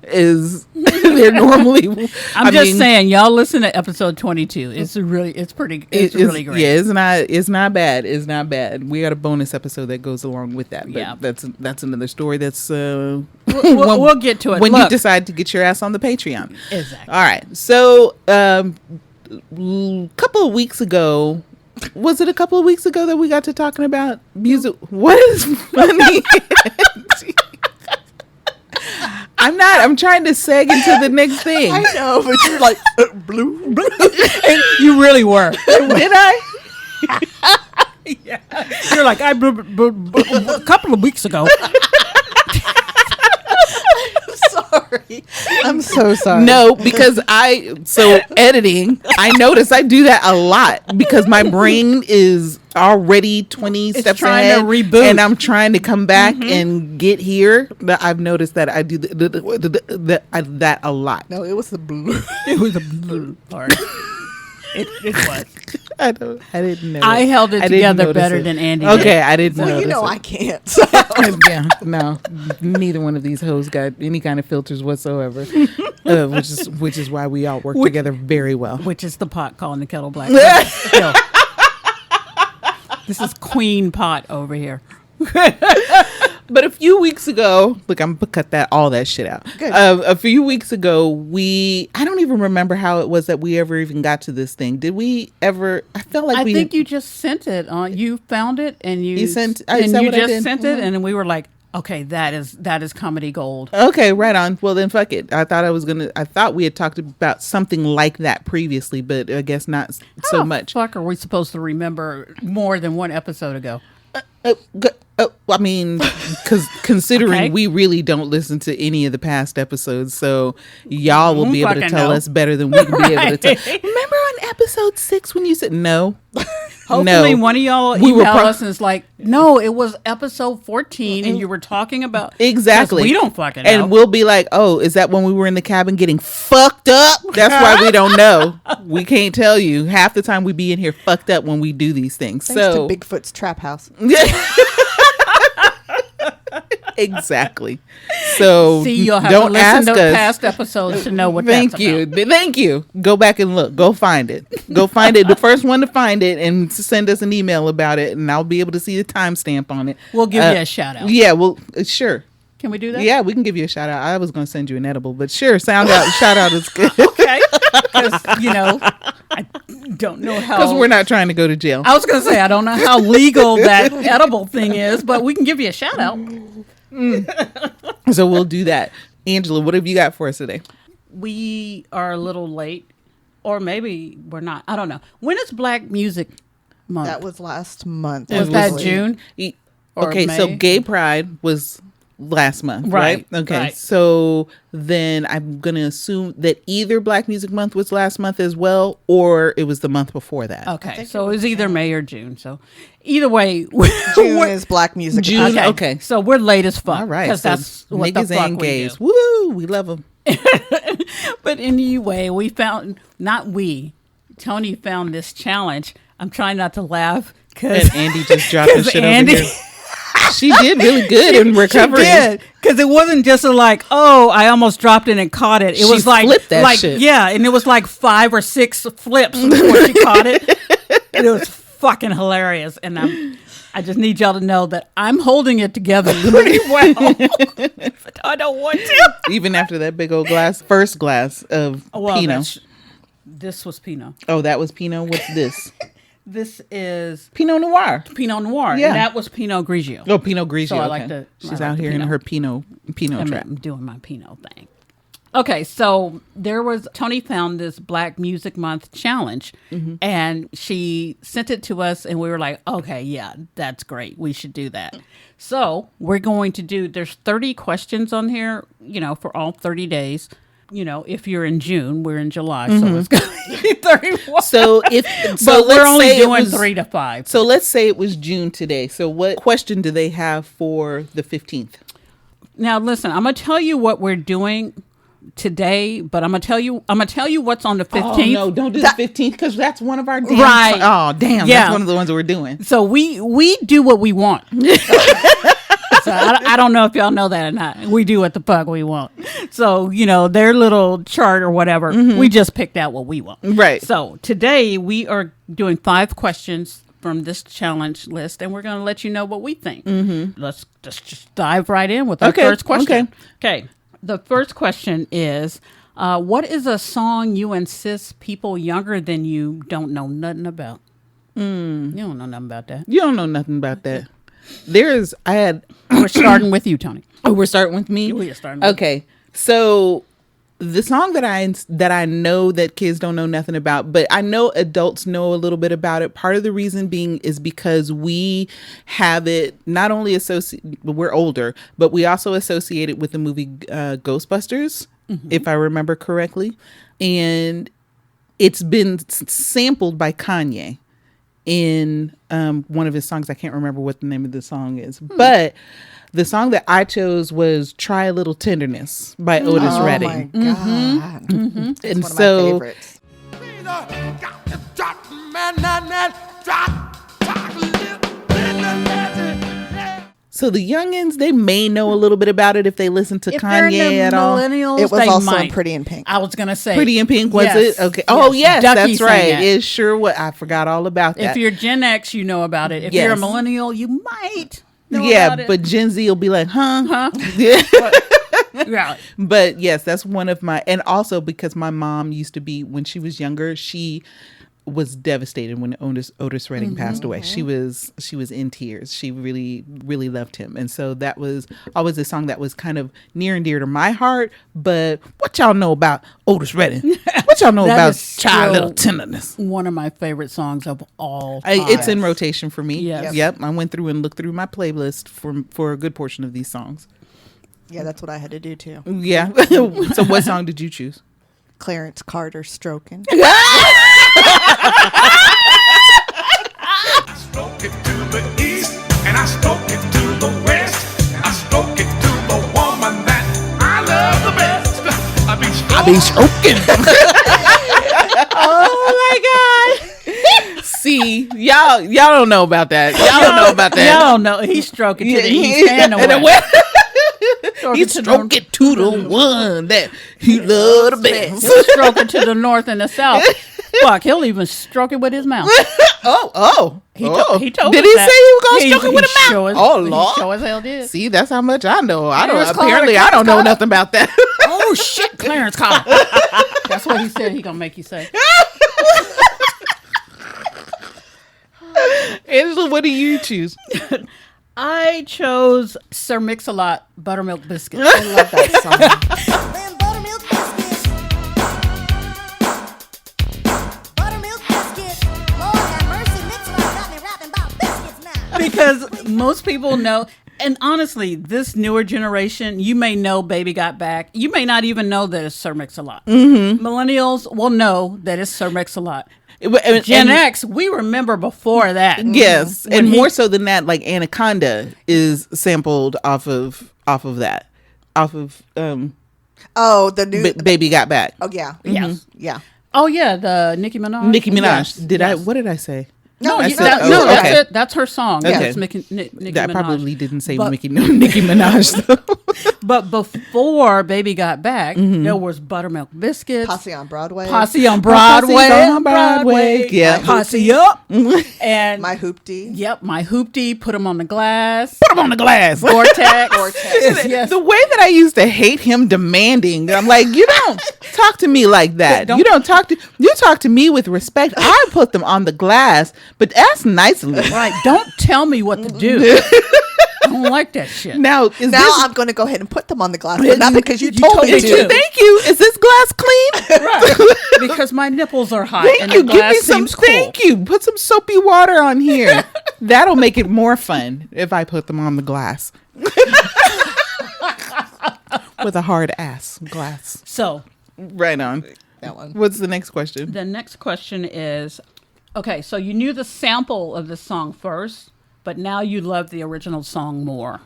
as there normally. I'm just saying, y'all listen to episode 22. It's really great. Yeah, it's not bad. It's not bad. We got a bonus episode that goes along with that. But yeah, that's another story. That's we'll get to it when you decide to get your ass on the Patreon. Exactly. All right. So couple of weeks ago. Was it a couple of weeks ago that we got to talking about music? What is funny? I'm trying to seg into the next thing. I know, but you're like, blue. And you really were. Did I? Yeah. You're like, a couple of weeks ago. Sorry. I'm so sorry. No, because editing, I notice I do that a lot because my brain is already 20 steps trying ahead to reboot. And I'm trying to come back and get here. But I've noticed that I do that a lot. No, it was the blue. It was a blue part. It was. I didn't know. I held it together better than Andi did. Okay, I didn't know. Well, you know I can't. So. Yeah, no, neither one of these hoes got any kind of filters whatsoever, which is why we all work together very well. Which is the pot calling the kettle black. Still. This is Queen Pot over here. But a few weeks ago, look, I'm gonna cut all that shit out. A few weeks ago, I don't even remember how it was that we ever even got to this thing. Did we ever? I felt like I think you just sent it. You found it and you sent. And you just sent it, and we were like, okay, that is comedy gold. Okay, right on. Well, then fuck it. I thought we had talked about something like that previously, but I guess not so much. Fuck, are we supposed to remember more than one episode ago? I mean, because considering we really don't listen to any of the past episodes, so y'all will be able to tell us better than we can be able to tell. Remember on episode 6 when you said no? Hopefully one of y'all email us and it's like, no, it was episode 14 and you were talking about... Exactly. We don't fucking know. And we'll be like, oh, is that when we were in the cabin getting fucked up? That's why we don't know. We can't tell you. Half the time we be in here fucked up when we do these things. Thanks to Bigfoot's trap house. Exactly. So see, you'll have don't to listen to us. past episodes to know what Thank that's you. about. Thank you. Go back and look. Go find it. Go find it. The first one to find it and send us an email about it, and I'll be able to see the timestamp on it. We'll give you a shout out. Yeah, well, sure. Can we do that? Yeah, we can give you a shout out. I was going to send you an edible, but sure, shout out is good. Okay. Because, I don't know how. Because we're not trying to go to jail. I was going to say, I don't know how legal that edible thing is, but we can give you a shout out. So we'll do that. Angela, what have you got for us today? We are a little late, or maybe we're not. I don't know. When is Black Music Month? That was last month. Was that June? Okay, so Gay Pride was last month, right? Okay, right. So then I'm going to assume that either Black Music Month was last month as well, or it was the month before that. Okay, so it was either May or June. So either way, June is Black Music June. Month. Okay. So we're late as fuck. All right. Because that's what niggas the fuck and we gays. do. Woo! We love them. But anyway, Toni found this challenge. I'm trying not to laugh because Andi just dropped her shit over here. She did really good in recovery. She did, because it wasn't just I almost dropped it and caught it. It was like flipped that shit. Yeah, and it was like 5 or 6 flips before she caught it. And it was fucking hilarious. And I just need y'all to know that I'm holding it together pretty well. But I don't want to. Even after that big old first glass of Pinot. This was Pinot. Oh, that was Pinot. What's this? This is Pinot Noir. Pinot Noir. Yeah. And that was Pinot Grigio. Oh, Pinot Grigio. So I okay. like She's out here in her Pinot trap. I'm doing my Pinot thing. Okay, so Toni found this Black Music Month challenge, and she sent it to us, and we were like, okay, yeah, that's great. We should do that. So we're going to there's 30 questions on here, for all 30 days. If you're in June, we're in July, so it's going to be 31. But we're only doing 3 to 5. So let's say it was June today. So what question do they have for the 15th? Now, listen, I'm going to tell you what we're doing today, but I'm gonna tell you what's on the 15th. Oh no, don't do the 15th because that's one of our damn right. Oh damn, yeah. That's one of the ones that we're doing. So we do what we want. So I don't know if y'all know that or not. We do what the fuck we want. So their little chart or whatever, we just picked out what we want. Right. So today we are doing 5 questions from this challenge list, and we're going to let you know what we think. Let's just dive right in with our first question. Okay. The first question is, what is a song you insist people younger than you don't know nothing about? You don't know nothing about that. You don't know nothing about that. We're starting with you, Toni. Oh, we're starting with me? We're starting with Okay. So the song that I know that kids don't know nothing about, but I know adults know a little bit about it. Part of the reason being is because we have it not only we're older, but we also associate it with the movie Ghostbusters, if I remember correctly. And it's been sampled by Kanye in one of his songs. I can't remember what the name of the song is, but the song that I chose was "Try a Little Tenderness" by Otis Redding. Oh my god! It's And one of so, my favorites. So the youngins, they may know a little bit about it if they listen to If they're in Kanye the at all. millennials, It was they also might. in Pretty in Pink. I was gonna say Pretty in Pink, was Yes. it? Okay. Oh yes, Ducky that's sang right. it. It sure was. I forgot all about that. If you're Gen X, you know about it. If you're a Yes. millennial, you might know Yeah, about it. but Gen Z will be like, huh? Yeah. Yeah. But yes, that's one of my, and also because my mom used to be, when she was younger, she was devastated when Otis Redding passed away. She was in tears. She really, really loved him. And so that was always a song that was kind of near and dear to my heart. But what y'all know about Otis Redding? What y'all know about Try a Little Tenderness? One of my favorite songs of all time. It's in rotation for me. Yes. Yep. I went through and looked through my playlist for a good portion of these songs. Yeah, that's what I had to do too. Yeah. So what song did you choose? Clarence Carter, Stroking. I stroke it to the east and I stroke it to the west. I stroke it to the woman that I love the best. I be stroking. Oh my God. See, y'all don't know about that. Y'all don't know about that. Y'all don't know. He's stroking to the east and the west. He stroke it to the one that he loved the best. He'll stroke it to the north and the south. Fuck, he'll even stroke it with his mouth. He told Did us he that. say he was gonna stroke it with his Sure mouth? as- Oh He Lord. sure as hell did. See, that's how much I know. Clarence Apparently, Carter, I don't know Clarence nothing about that. Oh shit, Clarence Carter. That's what he said he gonna make you say. Angela, what do you choose? I chose Sir Mix-a-Lot Buttermilk Biscuits. I love that song. Them buttermilk biscuits. Buttermilk biscuits. Lord have mercy, Mix-a-Lot got me rapping about biscuits now. Because most people know, and honestly, this newer generation, you may know Baby Got Back. You may not even know that it's Sir Mix-a-Lot. Millennials will know that it's Sir Mix-a-Lot. Gen X, we remember before that. Yes, When and he- more so than that, like Anaconda is sampled off of that, Oh, the new. Baby Got Back. Oh yeah. Yes. Yeah. Oh yeah, the Nicki Minaj. Nicki Minaj. Yes. What did I say? No, I you- said- that- No, oh, that's okay. it. That's her song. Okay. It's Nicki I Minaj. probably didn't say But- Nicki Minaj though. But before Baby Got Back, there was Buttermilk Biscuits. Posse on Broadway. Posse on Broadway. Posse's on Broadway. Yeah. Posse up. And My hoopty. yep, my hoopty, put them on the glass. Put him on the glass. Vortex. Vortex. Yes. The way that I used to hate him demanding, I'm like, you don't talk to me like that. You talk to me with respect. I put them on the glass, but that's nicely. Right. Don't tell me what to do. don't like that shit. Now, I'm going to go ahead and put them on the glass, but not because you told me told me to. to. Thank you. Is this glass clean? Right. Because my nipples are hot. Thank and you. The Give glass me some. seems cool. Thank you. Put some soapy water on here. That'll make it more fun if I put them on the glass. With a hard ass glass. So, Right on. That one. What's the next question? the next question is, okay, so you knew the sample of the song first, but now you love the original song more.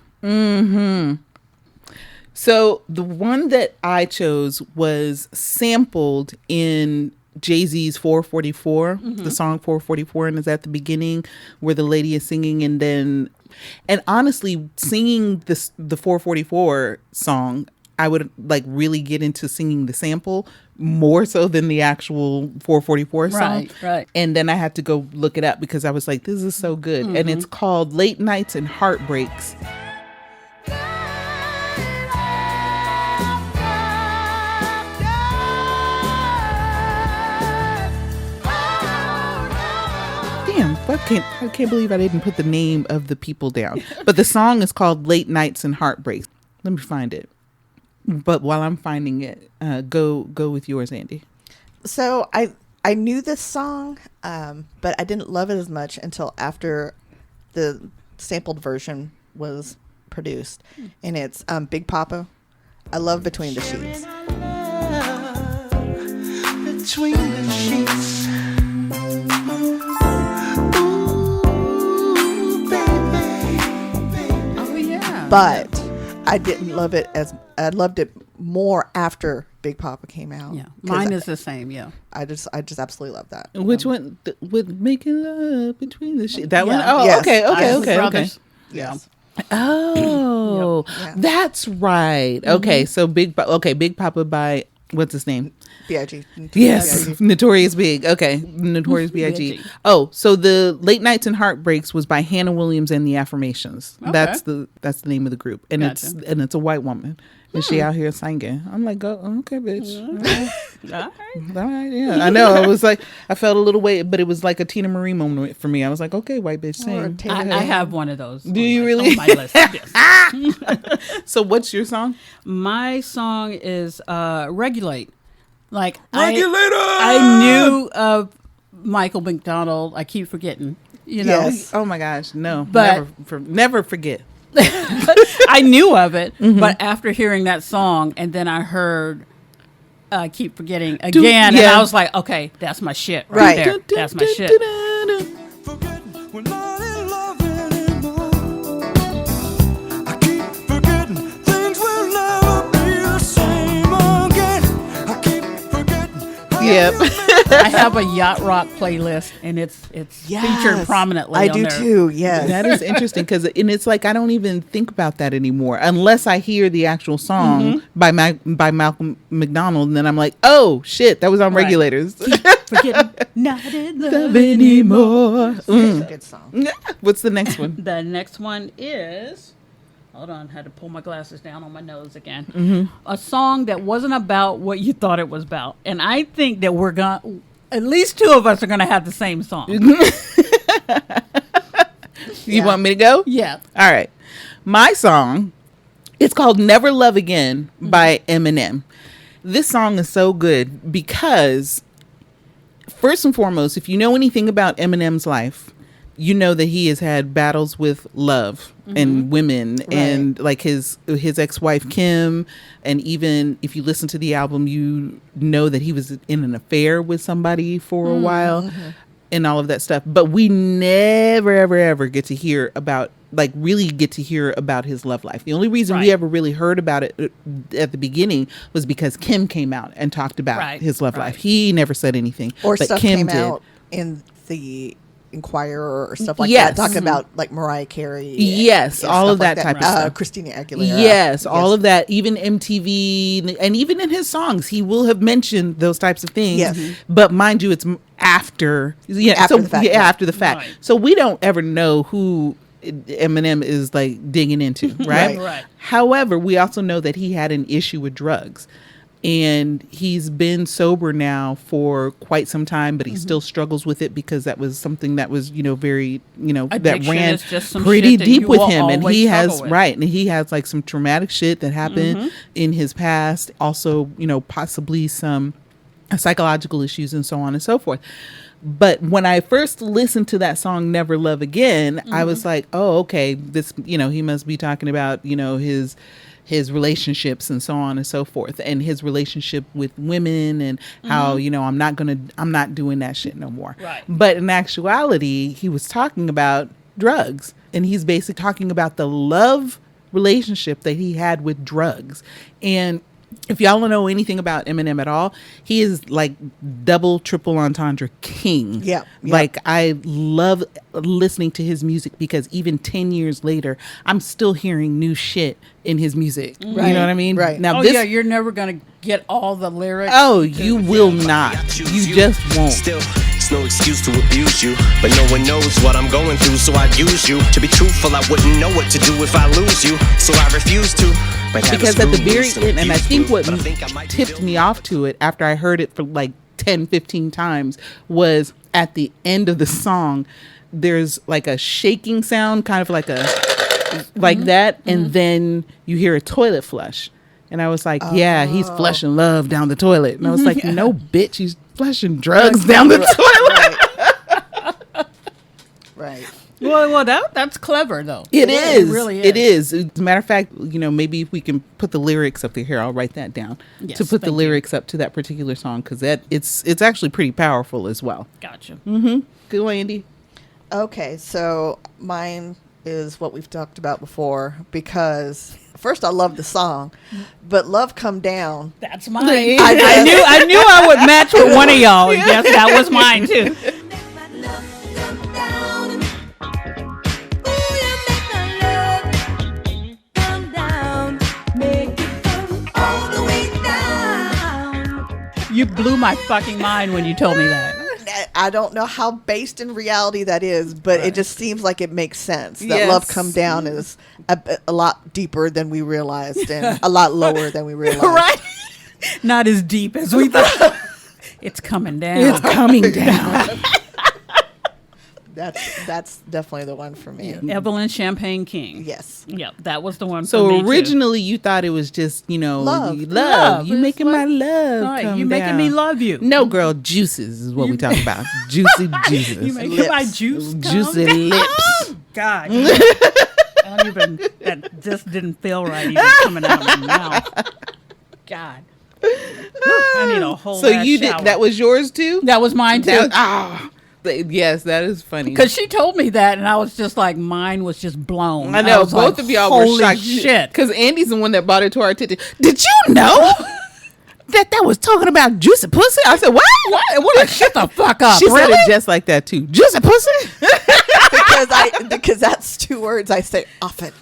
So the one that I chose was sampled in Jay-Z's 444, the song 444, and is at the beginning where the lady is singing, and honestly, singing the 444 song, I would like really get into singing the sample more so than the actual 444 song. Right. And then I had to go look it up because I was like, this is so good. And it's called Late Nights and Heartbreaks. Damn, I can't believe I didn't put the name of the people down. But the song is called Late Nights and Heartbreaks. Let me find it. But while I'm finding it, go with yours, Andi. So I knew this song, but I didn't love it as much until after the sampled version was produced. And it's Big Papa. I love Between the Sheets. Between the sheets. Oh, yeah. But I didn't love it I loved it more after Big Papa came out. Yeah. 'Cause Mine is the same, yeah. I just absolutely love that. Which one? With Making Love Between the Sheets. That one? Yeah. Oh, Yes. okay. Isley Okay. Brothers. Yes. Oh, Yep. Yeah. that's right. Okay, so Big Papa by what's his name? B.I.G. Yes, B.I.G. Notorious Big. Okay, Notorious B.I.G. B.I.G.. Oh, so the Late Nights and Heartbreaks was by Hannah Williams and the Affirmations. Okay. That's the name of the group, and Gotcha. it's a white woman, and she out here singing. I'm like, oh, okay, bitch. All right. All right, yeah, I know. I was like, I felt a little weight, but it was like a Tina Marie moment for me. I was like, okay, white bitch, Or sing. Taylor I have one of those. Do you really? On my list, yes. So, what's your song? My song is Regulate. Like Regulator! I knew of Michael McDonald. I keep forgetting. You know, Yes. Oh my gosh, no, But- never forget. I knew of it, but after hearing that song, and then I heard "Keep Forgetting" again, and yeah. I was like, "Okay, that's my shit Right. there. That's my shit." Forgetting we're not in love anymore. I keep forgetting things will never be the same again. I keep forgetting. Yep. I have a yacht rock playlist, and it's featured prominently. I on do there. too. Yes. That is interesting because it's like I don't even think about that anymore unless I hear the actual song by Malcolm McDonald, and then I'm like, oh shit, that was on Right. Regulators. Forgetting not in love Anymore. It's a good song. What's the next one? The next one is, hold on, had to pull my glasses down on my nose again. A song that wasn't about what you thought it was about. And I think that we're going, at least two of us are going to have the same song. You want me to go? Yeah. All right. My song, it's called Never Love Again by Eminem. This song is so good because, first and foremost, if you know anything about Eminem's life, you know that he has had battles with love and women and like his ex-wife Kim, and even if you listen to the album, you know that he was in an affair with somebody for a while and all of that stuff. But we never ever get to hear about his love life. The only reason we Right. ever really heard about it at the beginning was because Kim came out and talked about Right. his love Right. life. He never said anything, Or but stuff Kim came did. out in the Inquirer or stuff like Yes. that, talking about like Mariah Carey. Yes, and all stuff of that type of stuff. Christina Aguilera. Yes, all of that. Even MTV, and even in his songs, he will have mentioned those types of things. Yes. But mind you, it's after. Yeah, After the fact, Yeah, yeah. after the fact. Right. So we don't ever know who Eminem is like digging into, right? Right. However, we also know that he had an issue with drugs. and he's been sober now for quite some time, but he still struggles with it because that was something that was, very, that Addiction ran is just some pretty shit that deep you with will him. And always he has, struggle with. right. And he has like some traumatic shit that happened in his past. Also, possibly some psychological issues and so on and so forth. But when I first listened to that song, Never Love Again, I was like, oh, okay, this, he must be talking about, his relationships and so on and so forth, and his relationship with women, and how, I'm not doing that shit no more. Right. But in actuality, he was talking about drugs, and he's basically talking about the love relationship that he had with drugs. And if y'all don't know anything about Eminem at all, he is like double, triple entendre king. Yeah. Like, I love listening to his music because even 10 years later, I'm still hearing new shit in his music. You know what I mean? Right. Now, Yeah, you're never going to get all the lyrics. Oh, you will not. You just won't. Still, it's no excuse to abuse you, but no one knows what I'm going through, so I use you. To be truthful, I wouldn't know what to do if I lose you, so I refuse to. Because at the very end, and I think what tipped me off to it after I heard it for like 10, 15 times was at the end of the song, there's like a shaking sound, kind of like that, and then you hear a toilet flush. And I was like, yeah, he's flushing love down the toilet. And I was like, no, bitch, he's flushing drugs down the toilet. Right. Well, that's clever though. It is. It really is. It is. As a matter of fact, maybe if we can put the lyrics up here, I'll write that down Yes, to put the thank you. lyrics up to that particular song, because it's actually pretty powerful as well. Gotcha. Go, Andy. Okay, so mine is what we've talked about before, because first I love the song, but Love Come Down. That's mine. I I knew I would match with one of y'all. Yes, that was mine too. You blew my fucking mind when you told me that. I don't know how based in reality that is, but it just seems like it makes sense. That Yes. Love Come Down is a lot deeper than we realized and a lot lower than we realized. Right? Not as deep as we thought. It's coming down. It's coming down. That's definitely the one for me. Evelyn Champagne King. Yes. Yep, that was the one for So me too. originally you thought it was just, Love. Love. You It's making my love Right, come you making down. me love you. No, girl, juices is what we talk about. Juicy juices. You making Lips. my juice come Juicy down. lips. God. I don't even, that just didn't feel right even coming out of my mouth. God. I need a whole So ass you shower. did, that was yours too? That was mine too. Yes, that is funny. Because she told me that, and I was just like, mine was just blown. I know was both like, of y'all were holy shocked. Shit. Because Andy's the one that brought it to our attention. Did you know that was talking about juicy pussy? I said, what? What? Shut the fuck up. She said Really? it just like that too. Juicy pussy? because that's two words I say often.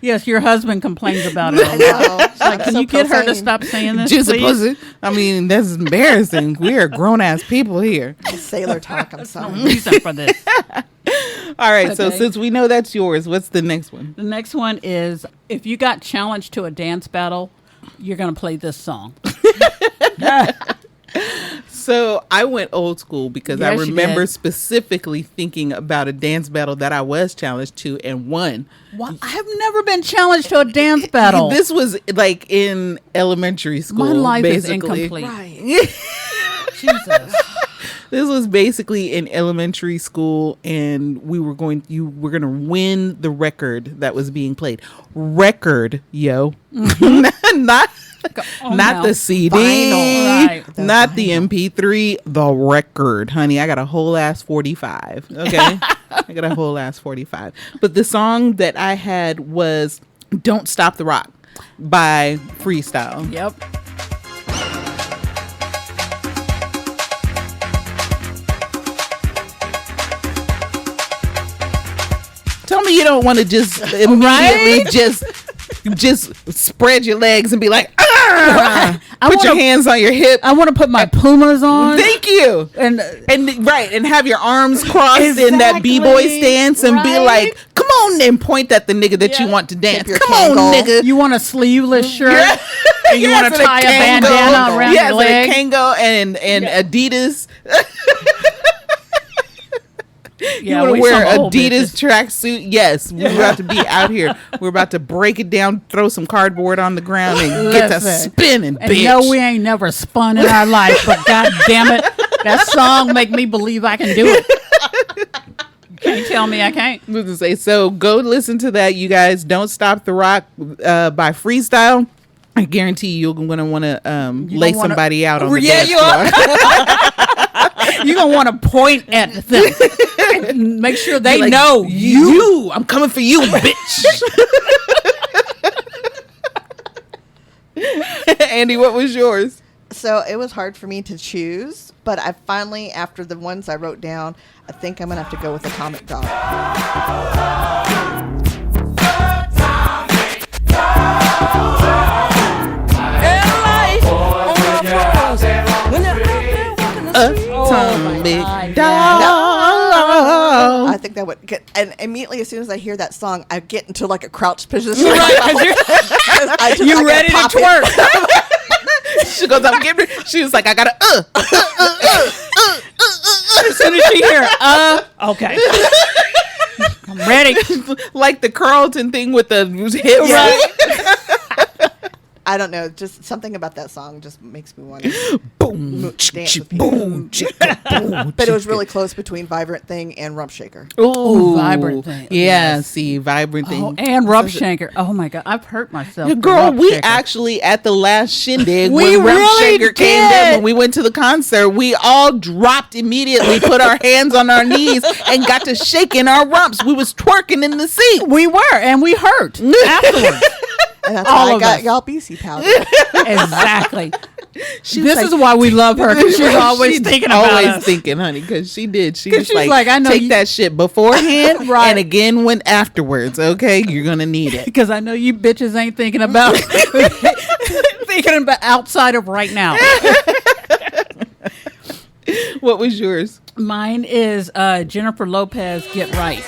Yes, your husband complains about it. I know. Like, can So you get her to profane. stop saying this, Juicy please? pussy? I mean, that's embarrassing. We are grown ass people here. Sailor talk. I'm sorry. Reason for this. All right, so Okay. since we know that's yours, what's the next one? The next one is, if you got challenged to a dance battle, you're going to play this song. So I went old school because I Yes, you remember did. specifically thinking about a dance battle that I was challenged to and won. What? I have never been challenged to a dance battle. This was like in elementary school. My life basically. is incomplete. Right. Jesus. This was basically in elementary school, and you were going to win the record that was being played. Record, yo, not Oh, not no. the CD, Vinyl, right. not the MP3, the record, honey. I got a whole ass 45. Okay, I got a whole ass 45. But the song that I had was "Don't Stop the Rock" by Freestyle. Yep. Tell me you don't want to just immediately just spread your legs and be like, ah! Put your hands on your hip. I want to put my Pumas on. Thank you. And And right, and have your arms crossed in that Exactly. b-boy stance and be Right. like, come on and point at the nigga that you want to dance. your Come on, Kangol. nigga. You want a sleeveless shirt? And you want to tie a Kangol. bandana around yes, your leg? a Kangol and Adidas. You want to we wear some old Adidas bitches. tracksuit? Yes, we're about to be out here. We're about to break it down, throw some cardboard on the ground, and get to Listen. spinning, And bitch. no, we ain't never spun in our life, but god damn it, that song make me believe I can do it. You can't tell me I can't. I was gonna say, so go listen to that, you guys. Don't Stop the Rock by Freestyle. I guarantee you're gonna want to lay somebody out on the dance floor. You're gonna want to point at them and make sure they Like, know you. I'm coming for you, bitch. Andy, what was yours? So it was hard for me to choose, but I finally, after the ones I wrote down, I think I'm gonna have to go with the comic dog. Atomic God. dog. I think that would get, and immediately as soon as I hear that song, I get into like a crouched position. You ready to twerk? She goes, I'm giving her. She was like, I gotta As soon as she hear, okay, I'm ready. like the Carlton thing with the hips. Right. I don't know, just something about that song just makes me want to Boom, dance with people. boom, boom. But it was really close between Vibrant Thing and Rump Shaker. Ooh, Vibrant Thing. Yeah, see, Vibrant Thing. Oh, and Rump Shanker. Oh my god, I've hurt myself. to Girl, Rump we Shaker. actually at the last shindig We when Rump really Shaker came did. down when we went to the concert, we all dropped immediately, put our hands on our knees, and got to shaking our rumps. We was twerking in the seat. We were, and we hurt afterwards. And that's All how I of got us. y'all BC powder. Exactly. She This was is like- why we love her. 'Cause she's always She's thinking about always us. thinking, honey, because she did. She 'Cause was she's like, like, I know take you- that shit beforehand, Right. and again when afterwards. Okay, you're gonna need it. Because I know you bitches ain't thinking about thinking about outside of right now. What was yours? Mine is Jennifer Lopez, Get Right.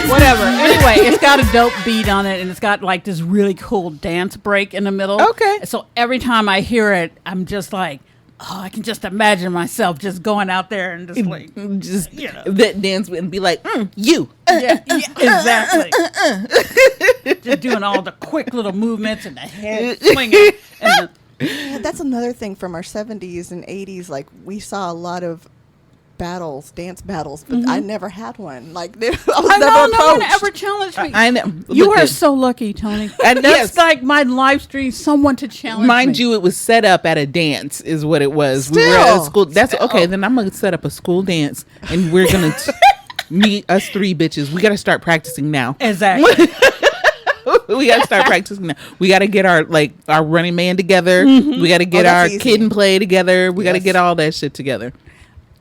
Whatever. Anyway, it's got a dope beat on it, and it's got like this really cool dance break in the middle. Okay. So every time I hear it, I'm just like, oh, I can just imagine myself just going out there and just like, Just that dance and be like, you. yeah, exactly. Just doing all the quick little movements and the head swinging. And Yeah, that's another thing from our 70s and 80s. Like, we saw a lot of battles, dance battles, but I never had one. Like, I was I never know no one approached. ever challenged me. I know. You Look are at- so lucky, Tony. And That's yes. like my live stream. Someone to challenge Mind me. you, it was set up at a dance, is what it was. We were at a Still. school. That's okay. Then I'm gonna set up a school dance, and we're gonna meet us three bitches. We gotta start practicing now. Exactly. We gotta start practicing now. We gotta get our Running Man together. We gotta get our that's easy. Kid and Play together. We gotta Yes. get all that shit together.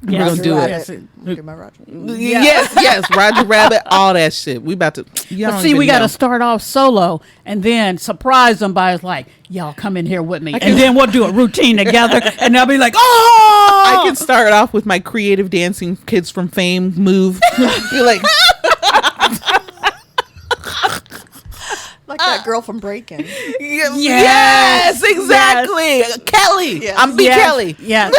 We're Yes. gonna do it. Yes. I'm gonna do my Roger. Yes, Roger Rabbit, all that shit. We about to. But see, we got to start off solo and then surprise them by like, y'all come in here with me. And then we'll do a routine together. And they'll be like, oh! I can start off with my creative dancing Kids from Fame move. Be like, Like that girl from Breaking. yes, exactly. Kelly. Yes. I'm B. Yes, Kelly. Yes.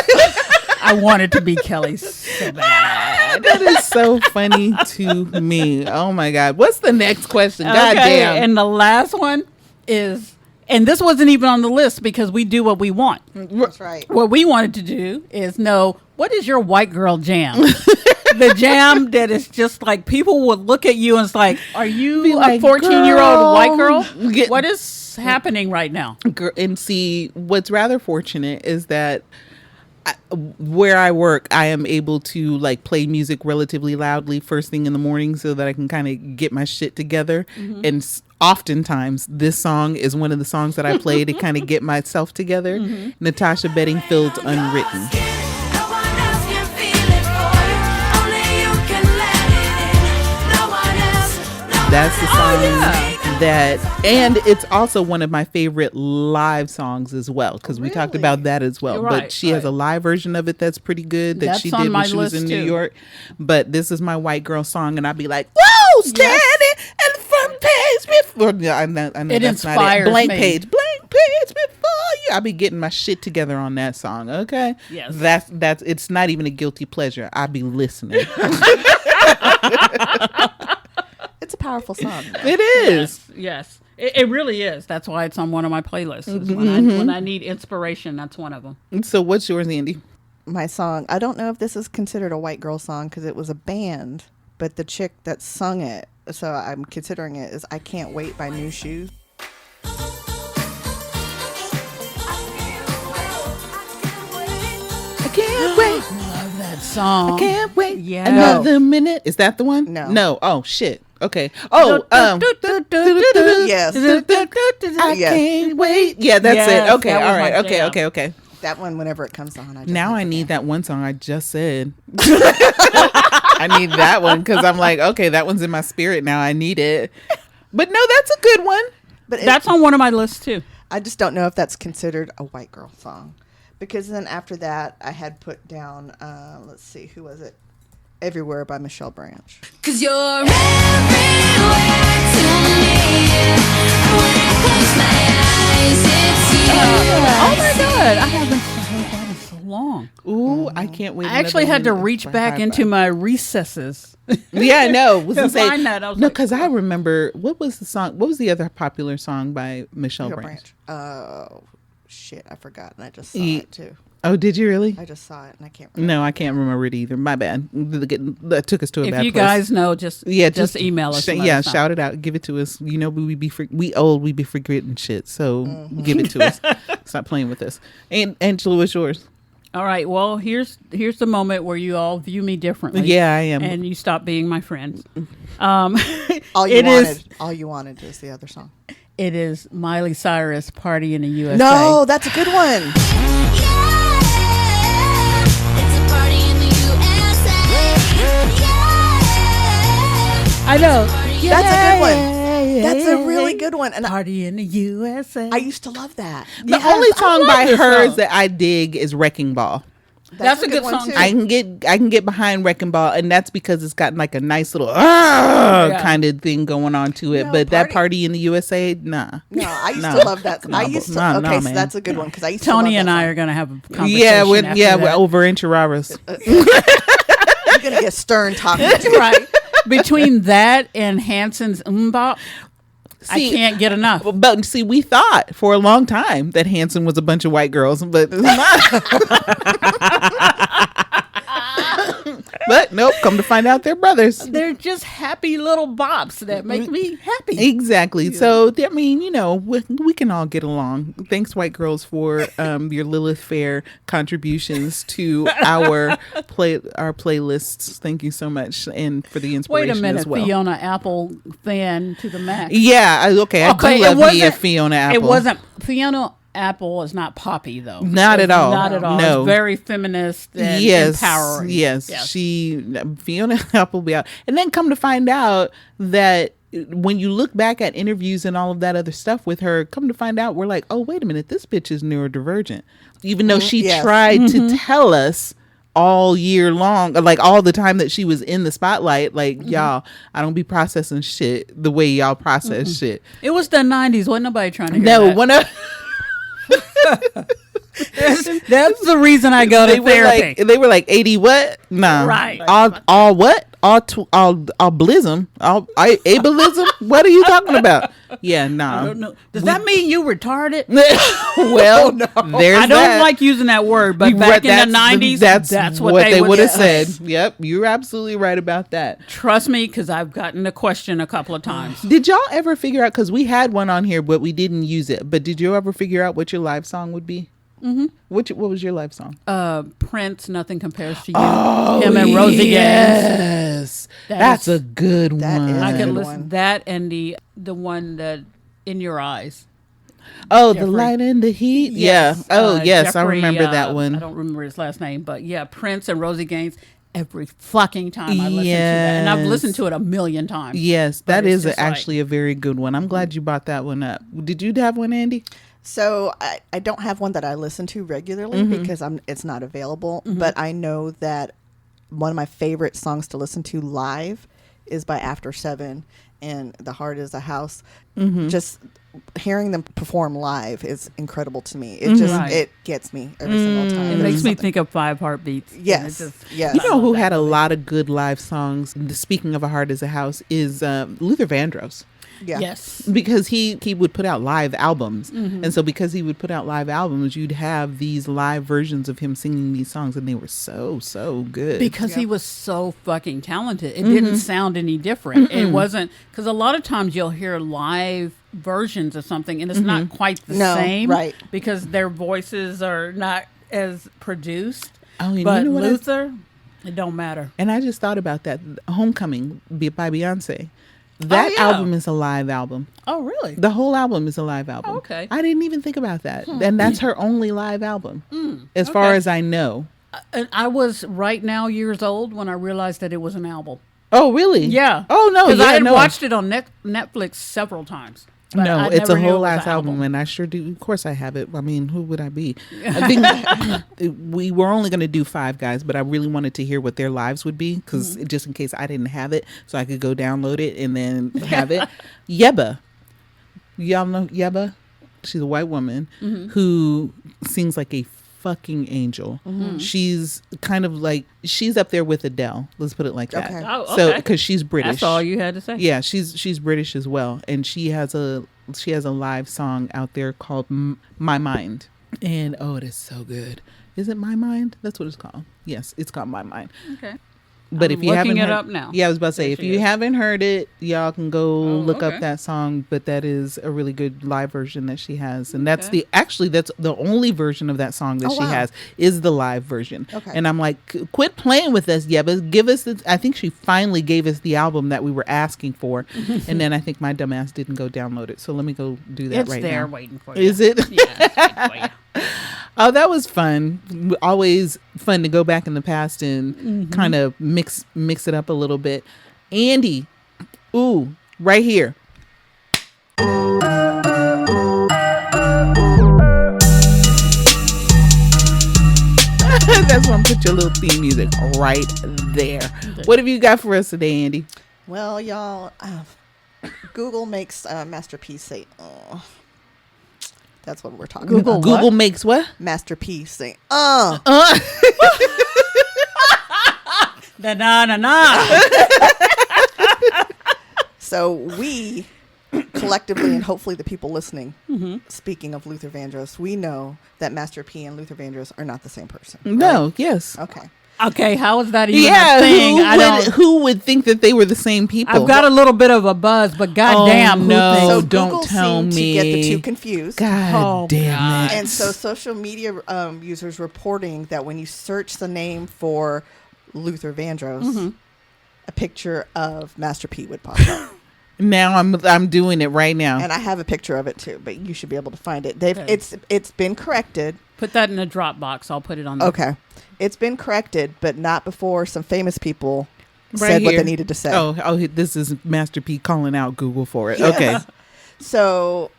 I wanted to be Kelly so bad. That is so funny to me. Oh my God. What's the next question? God Okay, damn. and the last one is, and this wasn't even on the list because we do what we want. That's right. What we wanted to do is know, what is your white girl jam? The jam that is just like people would look at you and it's like, are you a like, 14-year-old white girl? Get- What is happening right now? And see, what's rather fortunate is that where I work, I am able to like play music relatively loudly first thing in the morning so that I can kind of get my shit together. And oftentimes this song is one of the songs that I play to kind of get myself together. Natasha Bedingfield's Unwritten. That's the song that, and it's also one of my favorite live songs as well, because we talked about that as well. Right, but she has a live version of it that's pretty good that That's she on did my when she was list in New too. York. But this is my white girl song, and I'd be like, "Whoa, standing at the front page before." Yeah, I know It that's not inspires it. Blank me. page before you. I'll be getting my shit together on that song. Okay, Yes. that's it's not even a guilty pleasure. I'll be listening. It's a powerful song. It is. Yes. It really is. That's why it's on one of my playlists. Is when I need inspiration, that's one of them. So what's yours, Andy? My song, I don't know if this is considered a white girl song because it was a band, but the chick that sung it, so I'm considering it, is I Can't Wait by New Shoes. I can't wait. Love that song. I can't wait Yeah. another minute. Is that the one? No. No. Oh shit. Okay. Oh, Yes. I Yes. can't wait. Yeah, that's Yes, it. Okay. that was All right. my Okay. jam. Okay. Okay. That one, whenever it comes on, I just Now like I it. need that one song I just said. I need that one because I'm like, okay, that one's in my spirit now. I need it. But no, that's a good one. But That's on one of my lists too. I just don't know if that's considered a white girl song. Because then after that, I had put down, let's see, who was it? Everywhere by Michelle Branch. Cause you're everywhere to me. When I close my eyes, it's you. Oh my God. I haven't heard that in so long. Ooh, I can't wait. I actually had to reach back into my recesses. Yeah, I know. Was to gonna say, find that. I was no, like, because I remember what was the song? What was the other popular song by Michelle Michelle Branch? Oh, shit, I forgot. And I just saw Ye- it too. Oh, did you really? I just saw it and I can't remember. No, I can't remember it either. My bad. That took us to a if bad you place. guys know, just email us. and let Yeah, us know. shout it out. Give it to us. You know, we old. We be forgetting shit. So give it to us. Stop playing with us. And Angela, what's yours? All right. Well, here's the moment where you all view me differently. Yeah, I am. And you stop being my friends. All you wanted is the other song. It is Miley Cyrus, "Party in the USA." No, that's a good one. It's a party in the USA. I know. That's a good one. That's a really good one. And "Party in the USA." I used to love that. The only song love by this hers song. that I dig is "Wrecking Ball." That's a good song, too. I can get behind "Wrecking Ball," and that's because it's got like a nice little kind of thing going on to it. No, But that "Party in the USA," nah. No, I used No. to love that. No, I used to. no, Okay, no, so man. that's a good one because I used Toni to love and that I song. are going to have a conversation. Yeah, we're after over enchiladas. You're gonna get stern talking. that. Right. Between that and Hanson's Mbop, I See, can't get enough. But see, we thought for a long time that Hanson was a bunch of white girls, but it's not. But nope, come to find out they're brothers. They're just happy little bops that make me happy. Exactly. So I mean, you know, we can all get along. Thanks, white girls, for your Lilith Fair contributions to our playlists. Thank you so much, and for the Wait inspiration a minute, as well. Fiona Apple fan to the max. Yeah. I do love me a Fiona Apple. It wasn't Fiona Apple is not poppy though. Not at all. Not at all. No. It's very feminist and Yes, empowering. yes. Fiona Apple will be out, and then come to find out that when you look back at interviews and all of that other stuff with her, come to find out we're like, oh wait a minute, this bitch is neurodivergent, even though she Yes. tried to tell us all year long, like all the time that she was in the spotlight, like y'all, I don't be processing shit the way y'all process shit. It was the 90s. Wasn't nobody trying to hear No, that. one of That's the reason I go to therapy. they were like 80 what? Nah. Right. All what? All blism? All ableism? What are you talking about? Yeah, nah. I don't know. Does that mean you retarded? Well, there's I don't that. like using that word, but back in the 90s, that's what they would would have say. said. Yep, you're absolutely right about that. Trust me, because I've gotten the question a couple of times. Did y'all ever figure out, because we had one on here, but we didn't use it, but did you ever figure out what your live song would be? Mm-hmm. What was your live song? Prince, "Nothing Compares to You." Him and Rosie Gaines. Yes. That's a good that one. is I a can good listen one. that and the one that "In Your Eyes." Oh, Jeffrey. the light and the heat. Yeah. Oh, yes. Jeffrey, I remember that one. I don't remember his last name, but yeah, Prince and Rosie Gaines. every fucking time I listen to that. And I've listened to it a million times. Yes, But that it's is just actually a very good one. I'm glad you brought that one up. Did you have one, Andy? So I don't have one that I listen to regularly because it's not available. But I know that one of my favorite songs to listen to live is by After 7 and The Heart Is a House. Just hearing them perform live is incredible to me. It just it gets me every single time. It makes me think of 5 Heartbeats. Yes, yes. You know who had a lot of good live songs? Speaking of A Heart Is a House, is Luther Vandross. Yeah. Yes. Because he would put out live albums. And so because he would put out live albums, you'd have these live versions of him singing these songs, and they were so good. Because he was so fucking talented. It didn't sound any different. It wasn't, because a lot of times you'll hear live versions of something and it's not quite the same. Right. Because their voices are not as produced. Oh, and but you know what Luther, it don't matter. And I just thought about that. Homecoming by Beyonce. That yeah. album is a live album. Oh, really? The whole album is a live album. Oh, okay. I didn't even think about that. And that's her only live album, as far okay. as I know. And I was right now years old when I realized that it was an album. Oh, really? Yeah. Oh, no. Because Yeah, I had no. watched it on Netflix several times. But No, I it's a never knew it whole was an ass album, and I sure do. Of course, I have it. I mean, who would I be? I think we were only going to do 5 guys, but I really wanted to hear what their lives would be, because just in case I didn't have it, so I could go download it and then have it. Yeba, y'all know Yeba? She's a white woman who sings like a fucking angel. She's kind of like, she's up there with Adele. Let's put it like that. Okay. Oh, okay. So because she's British. That's all you had to say. Yeah, she's British as well, and she has a live song out there called My Mind, and oh, it is so good. Is it My Mind? That's what it's called. Yes, it's called My Mind. Okay. But I'm if you haven't looking it heard, up now. Yeah, I was about to say, There if she you is. haven't heard it, y'all can go look okay. up that song. But that is a really good live version that she has, and that's Okay. that's the only version of that song that Oh, she wow. has is the live version. Okay. And I'm like, quit playing with us, Yeba. Give us. I think she finally gave us the album that we were asking for, and then I think my dumbass didn't go download it. So let me go do that It's right there now. waiting for you. Is it? Yeah, it's waiting for you. Oh, that was fun. Always fun to go back in the past and kind of mix it up a little bit. Andy, ooh, right here. That's why I'm put your little theme music right there. What have you got for us today, Andy? Well, y'all, Google makes Master P say, oh. That's what we're talking about. Google makes what? Master P say, Na na na na. So we collectively, and hopefully the people listening, speaking of Luther Vandross, we know that Master P and Luther Vandross are not the same person. No, yes. Okay. Okay, how is that even Yeah, a thing? who would think that they were the same people? I've got a little bit of a buzz, but goddamn, who no. thinks? So don't Google tell seemed me. to get the two confused. God Oh, damn God. it. And so social media users reporting that when you search the name for Luther Vandross, a picture of Master P would pop up. Now I'm doing it right now. And I have a picture of it too, but you should be able to find it. Okay. It's been corrected. Put that in a Dropbox. I'll put it on there. Okay. It's been corrected, but not before some famous people Right said what here. they needed to say. Oh, this is Master P calling out Google for it. Okay. So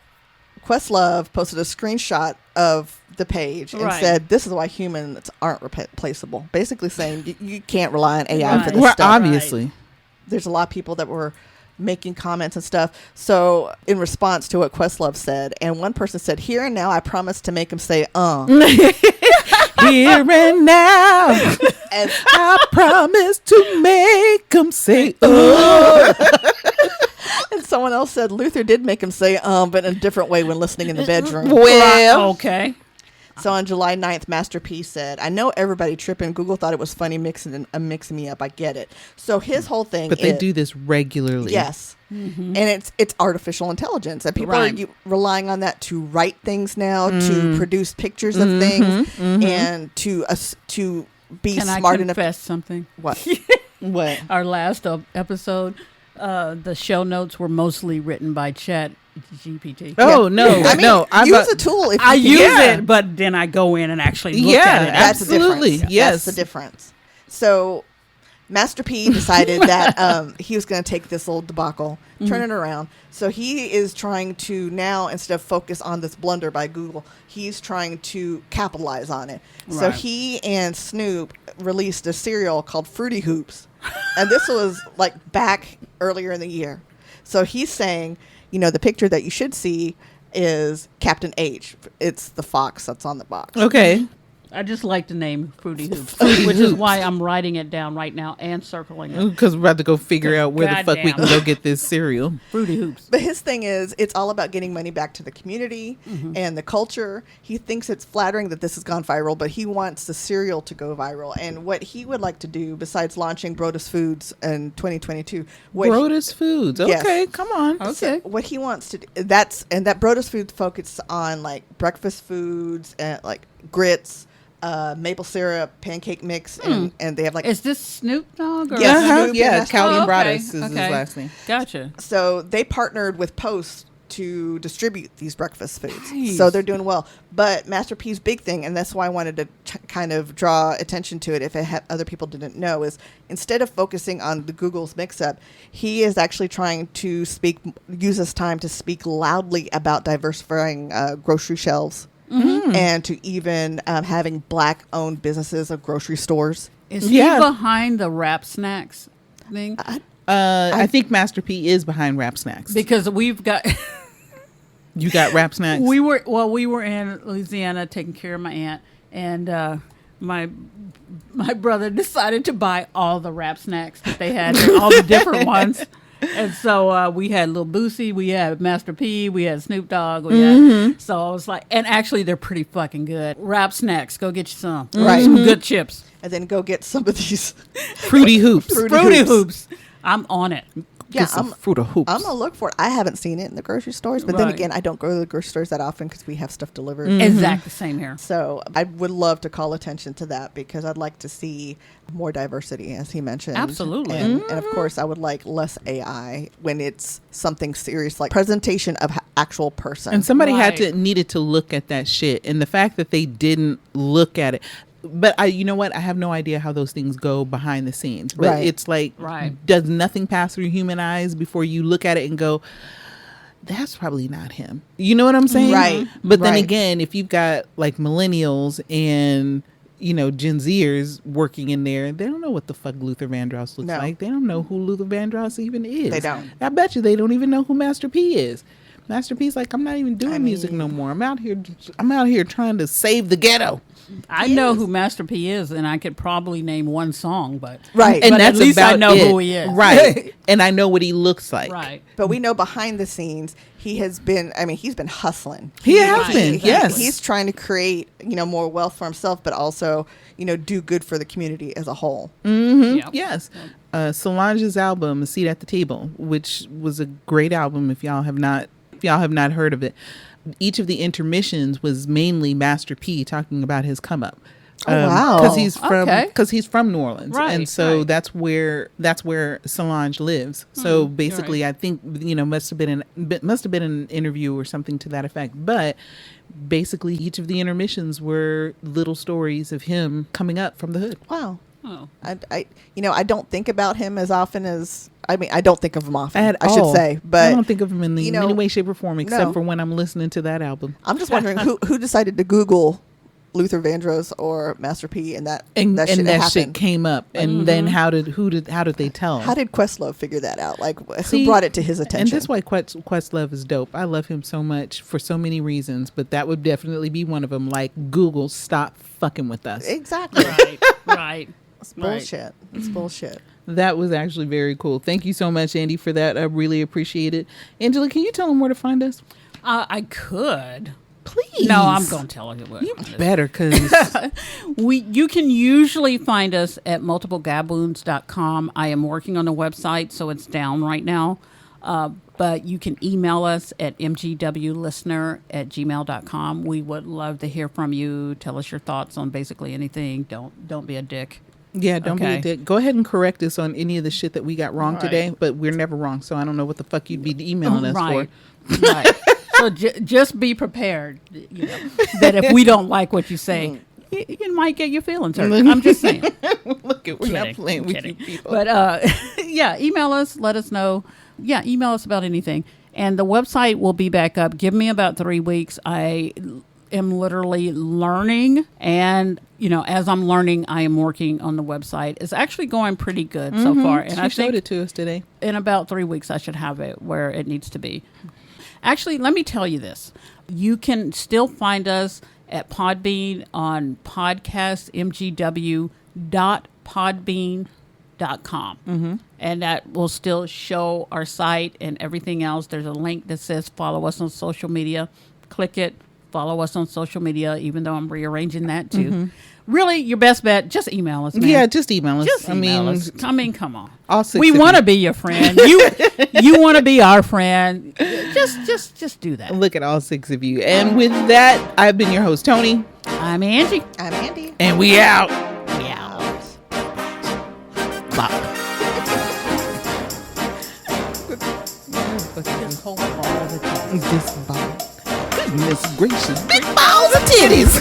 Questlove posted a screenshot of the page and Right. said, "This is why humans aren't replaceable." Basically saying you can't rely on AI for Right. this Well, stuff. obviously. There's a lot of people that were making comments and stuff. So in response to what Questlove said, and one person said, "Here and now, I promise to make him say, Here and now, and I promise to make them say, And someone else said Luther did make him say but in a different way when listening in the bedroom. Well, Okay. So on July 9th, Master P said, "I know everybody tripping. Google thought it was funny mixing me up. I get it." So his whole thing but is, they do this regularly. yes. And it's artificial intelligence. And people Right. are relying on that to write things now, to produce pictures of things, and to be Can smart I enough. confess something? What? What? Our last episode, the show notes were mostly written by Chat GPT. Oh, no. I mean, no. use a tool if you I can. use Yeah. it, but then I go in and actually look Yeah, at it. That's absolutely. the difference. Yes. That's the difference. So Master P decided that he was going to take this old debacle, turn it around. So he is trying to now, instead of focus on this blunder by Google, he's trying to capitalize on it. Right. So he and Snoop released a cereal called Fruity Hoops. And this was like back earlier in the year. So he's saying, the picture that you should see is Captain H. It's the fox that's on the box. Okay. I just like the name Fruity Hoops, which is why I'm writing it down right now and circling it. Because we're about to go figure out where the fuck we can go get this cereal. Fruity Hoops. But his thing is, it's all about getting money back to the community and the culture. He thinks it's flattering that this has gone viral, but he wants the cereal to go viral. And what he would like to do, besides launching Brodus Foods in 2022. Brodus Foods. Okay, Yes. come on. Okay. So what he wants to do, that Brodus Foods focuses on like breakfast foods and like grits, maple syrup, pancake mix, and they have like... Is this Snoop Dogg? Or Snoop, Calvin Brodus is his last name. Gotcha. So they partnered with Post to distribute these breakfast foods. Nice. So they're doing well. But Master P's big thing, and that's why I wanted to kind of draw attention to it if other people didn't know, is instead of focusing on the Google's mix-up, he is actually trying to use this time to speak loudly about diversifying grocery shelves. And to even having black-owned businesses of grocery stores. Is he behind the Rap Snacks thing? I think Master P is behind Rap Snacks. Because we've got... You got Rap Snacks? We were in Louisiana taking care of my aunt, and my brother decided to buy all the Rap Snacks that they had, all the different ones. And so we had Lil Boosie, we had Master P, we had Snoop Dogg. So I was like, and actually they're pretty fucking good. Rap Snacks, go get you some. Right. Some good chips. And then go get some of these Fruity Hoops. Fruity Hoops. I'm on it. Yeah, Fruity Hoops. I'm going to look for it. I haven't seen it in the grocery stores. But then again, I don't go to the grocery stores that often because we have stuff delivered. Exactly, same here. So I would love to call attention to that because I'd like to see more diversity, as he mentioned. Absolutely. And of course, I would like less AI when it's something serious, like presentation of actual person. And somebody needed to look at that shit. And the fact that they didn't look at it. But you know what? I have no idea how those things go behind the scenes. But it's like, does nothing pass through human eyes before you look at it and go, that's probably not him. You know what I'm saying? Right. But then again, if you've got like millennials and, Gen Zers working in there, they don't know what the fuck Luther Vandross looks like. They don't know who Luther Vandross even is. They don't. I bet you they don't even know who Master P is. Master P's like, I'm not even doing music no more. I'm out here trying to save the ghetto. I know who Master P is, and I could probably name one song, but and but that's at least I know who he is, right? And I know what he looks like, right? But we know behind the scenes he has been. I mean, he's been hustling. He has been. Yes, he's trying to create more wealth for himself, but also do good for the community as a whole. Yep. Yes. Solange's album, "A Seat at the Table," which was a great album. If y'all have not heard of it. Each of the intermissions was mainly Master P talking about his come up. Wow! Because he's from New Orleans, and so that's where Solange lives. So basically, I think must have been an interview or something to that effect. But basically, each of the intermissions were little stories of him coming up from the hood. Wow. Oh. I don't think about him as often as I don't think of him often. I should say, but I don't think of him in any way, shape, or form except for when I'm listening to that album. I'm just wondering who decided to Google Luther Vandross or Master P and that shit came up, and then how did they tell? How did Questlove figure that out? Like who brought it to his attention? And that's why Questlove is dope. I love him so much for so many reasons, but that would definitely be one of them. Like Google, stop fucking with us. Exactly. Right. It's bullshit. It's bullshit. That was actually very cool. Thank you so much, Andi, for that. I really appreciate it. Angela, can you tell them where to find us? I could. Please. No, I'm going to tell you what. You better, because you can usually find us at multiplegabwounds.com. I am working on the website, so it's down right now. But you can email us at mgwlistener@gmail.com. We would love to hear from you. Tell us your thoughts on basically anything. Don't be a dick. Yeah, don't be a dick. Go ahead and correct us on any of the shit that we got wrong today, but we're never wrong, so I don't know what the fuck you'd be emailing us for. Right. So just be prepared, that if we don't like what you say, you might get your feelings hurt. I'm just saying. Look, we're not playing with you people. But yeah, email us. Let us know. Yeah, email us about anything. And the website will be back up. Give me about 3 weeks. I am literally learning, and as I'm learning, I am working on the website. It's actually going pretty good so far, and I showed it to us today. In about 3 weeks I should have it where it needs to be. Actually, let me tell you this: you can still find us at Podbean on podcastmgw.podbean.com, and that will still show our site and everything else. There's a link that says follow us on social media. Click it. Follow us on social media, even though I'm rearranging that too. Really, your best bet, just email us, man. Yeah, just email us. Just email us. I mean, come on. All 6 we of want to you. be your friend. You want to be our friend. Just do that. Look at all 6 of you. And with that, I've been your host, Toni. I'm Angie. I'm Andi. And we out. We out. Bop. Just hold all the time. This bop. Goodness gracious. Big balls of titties.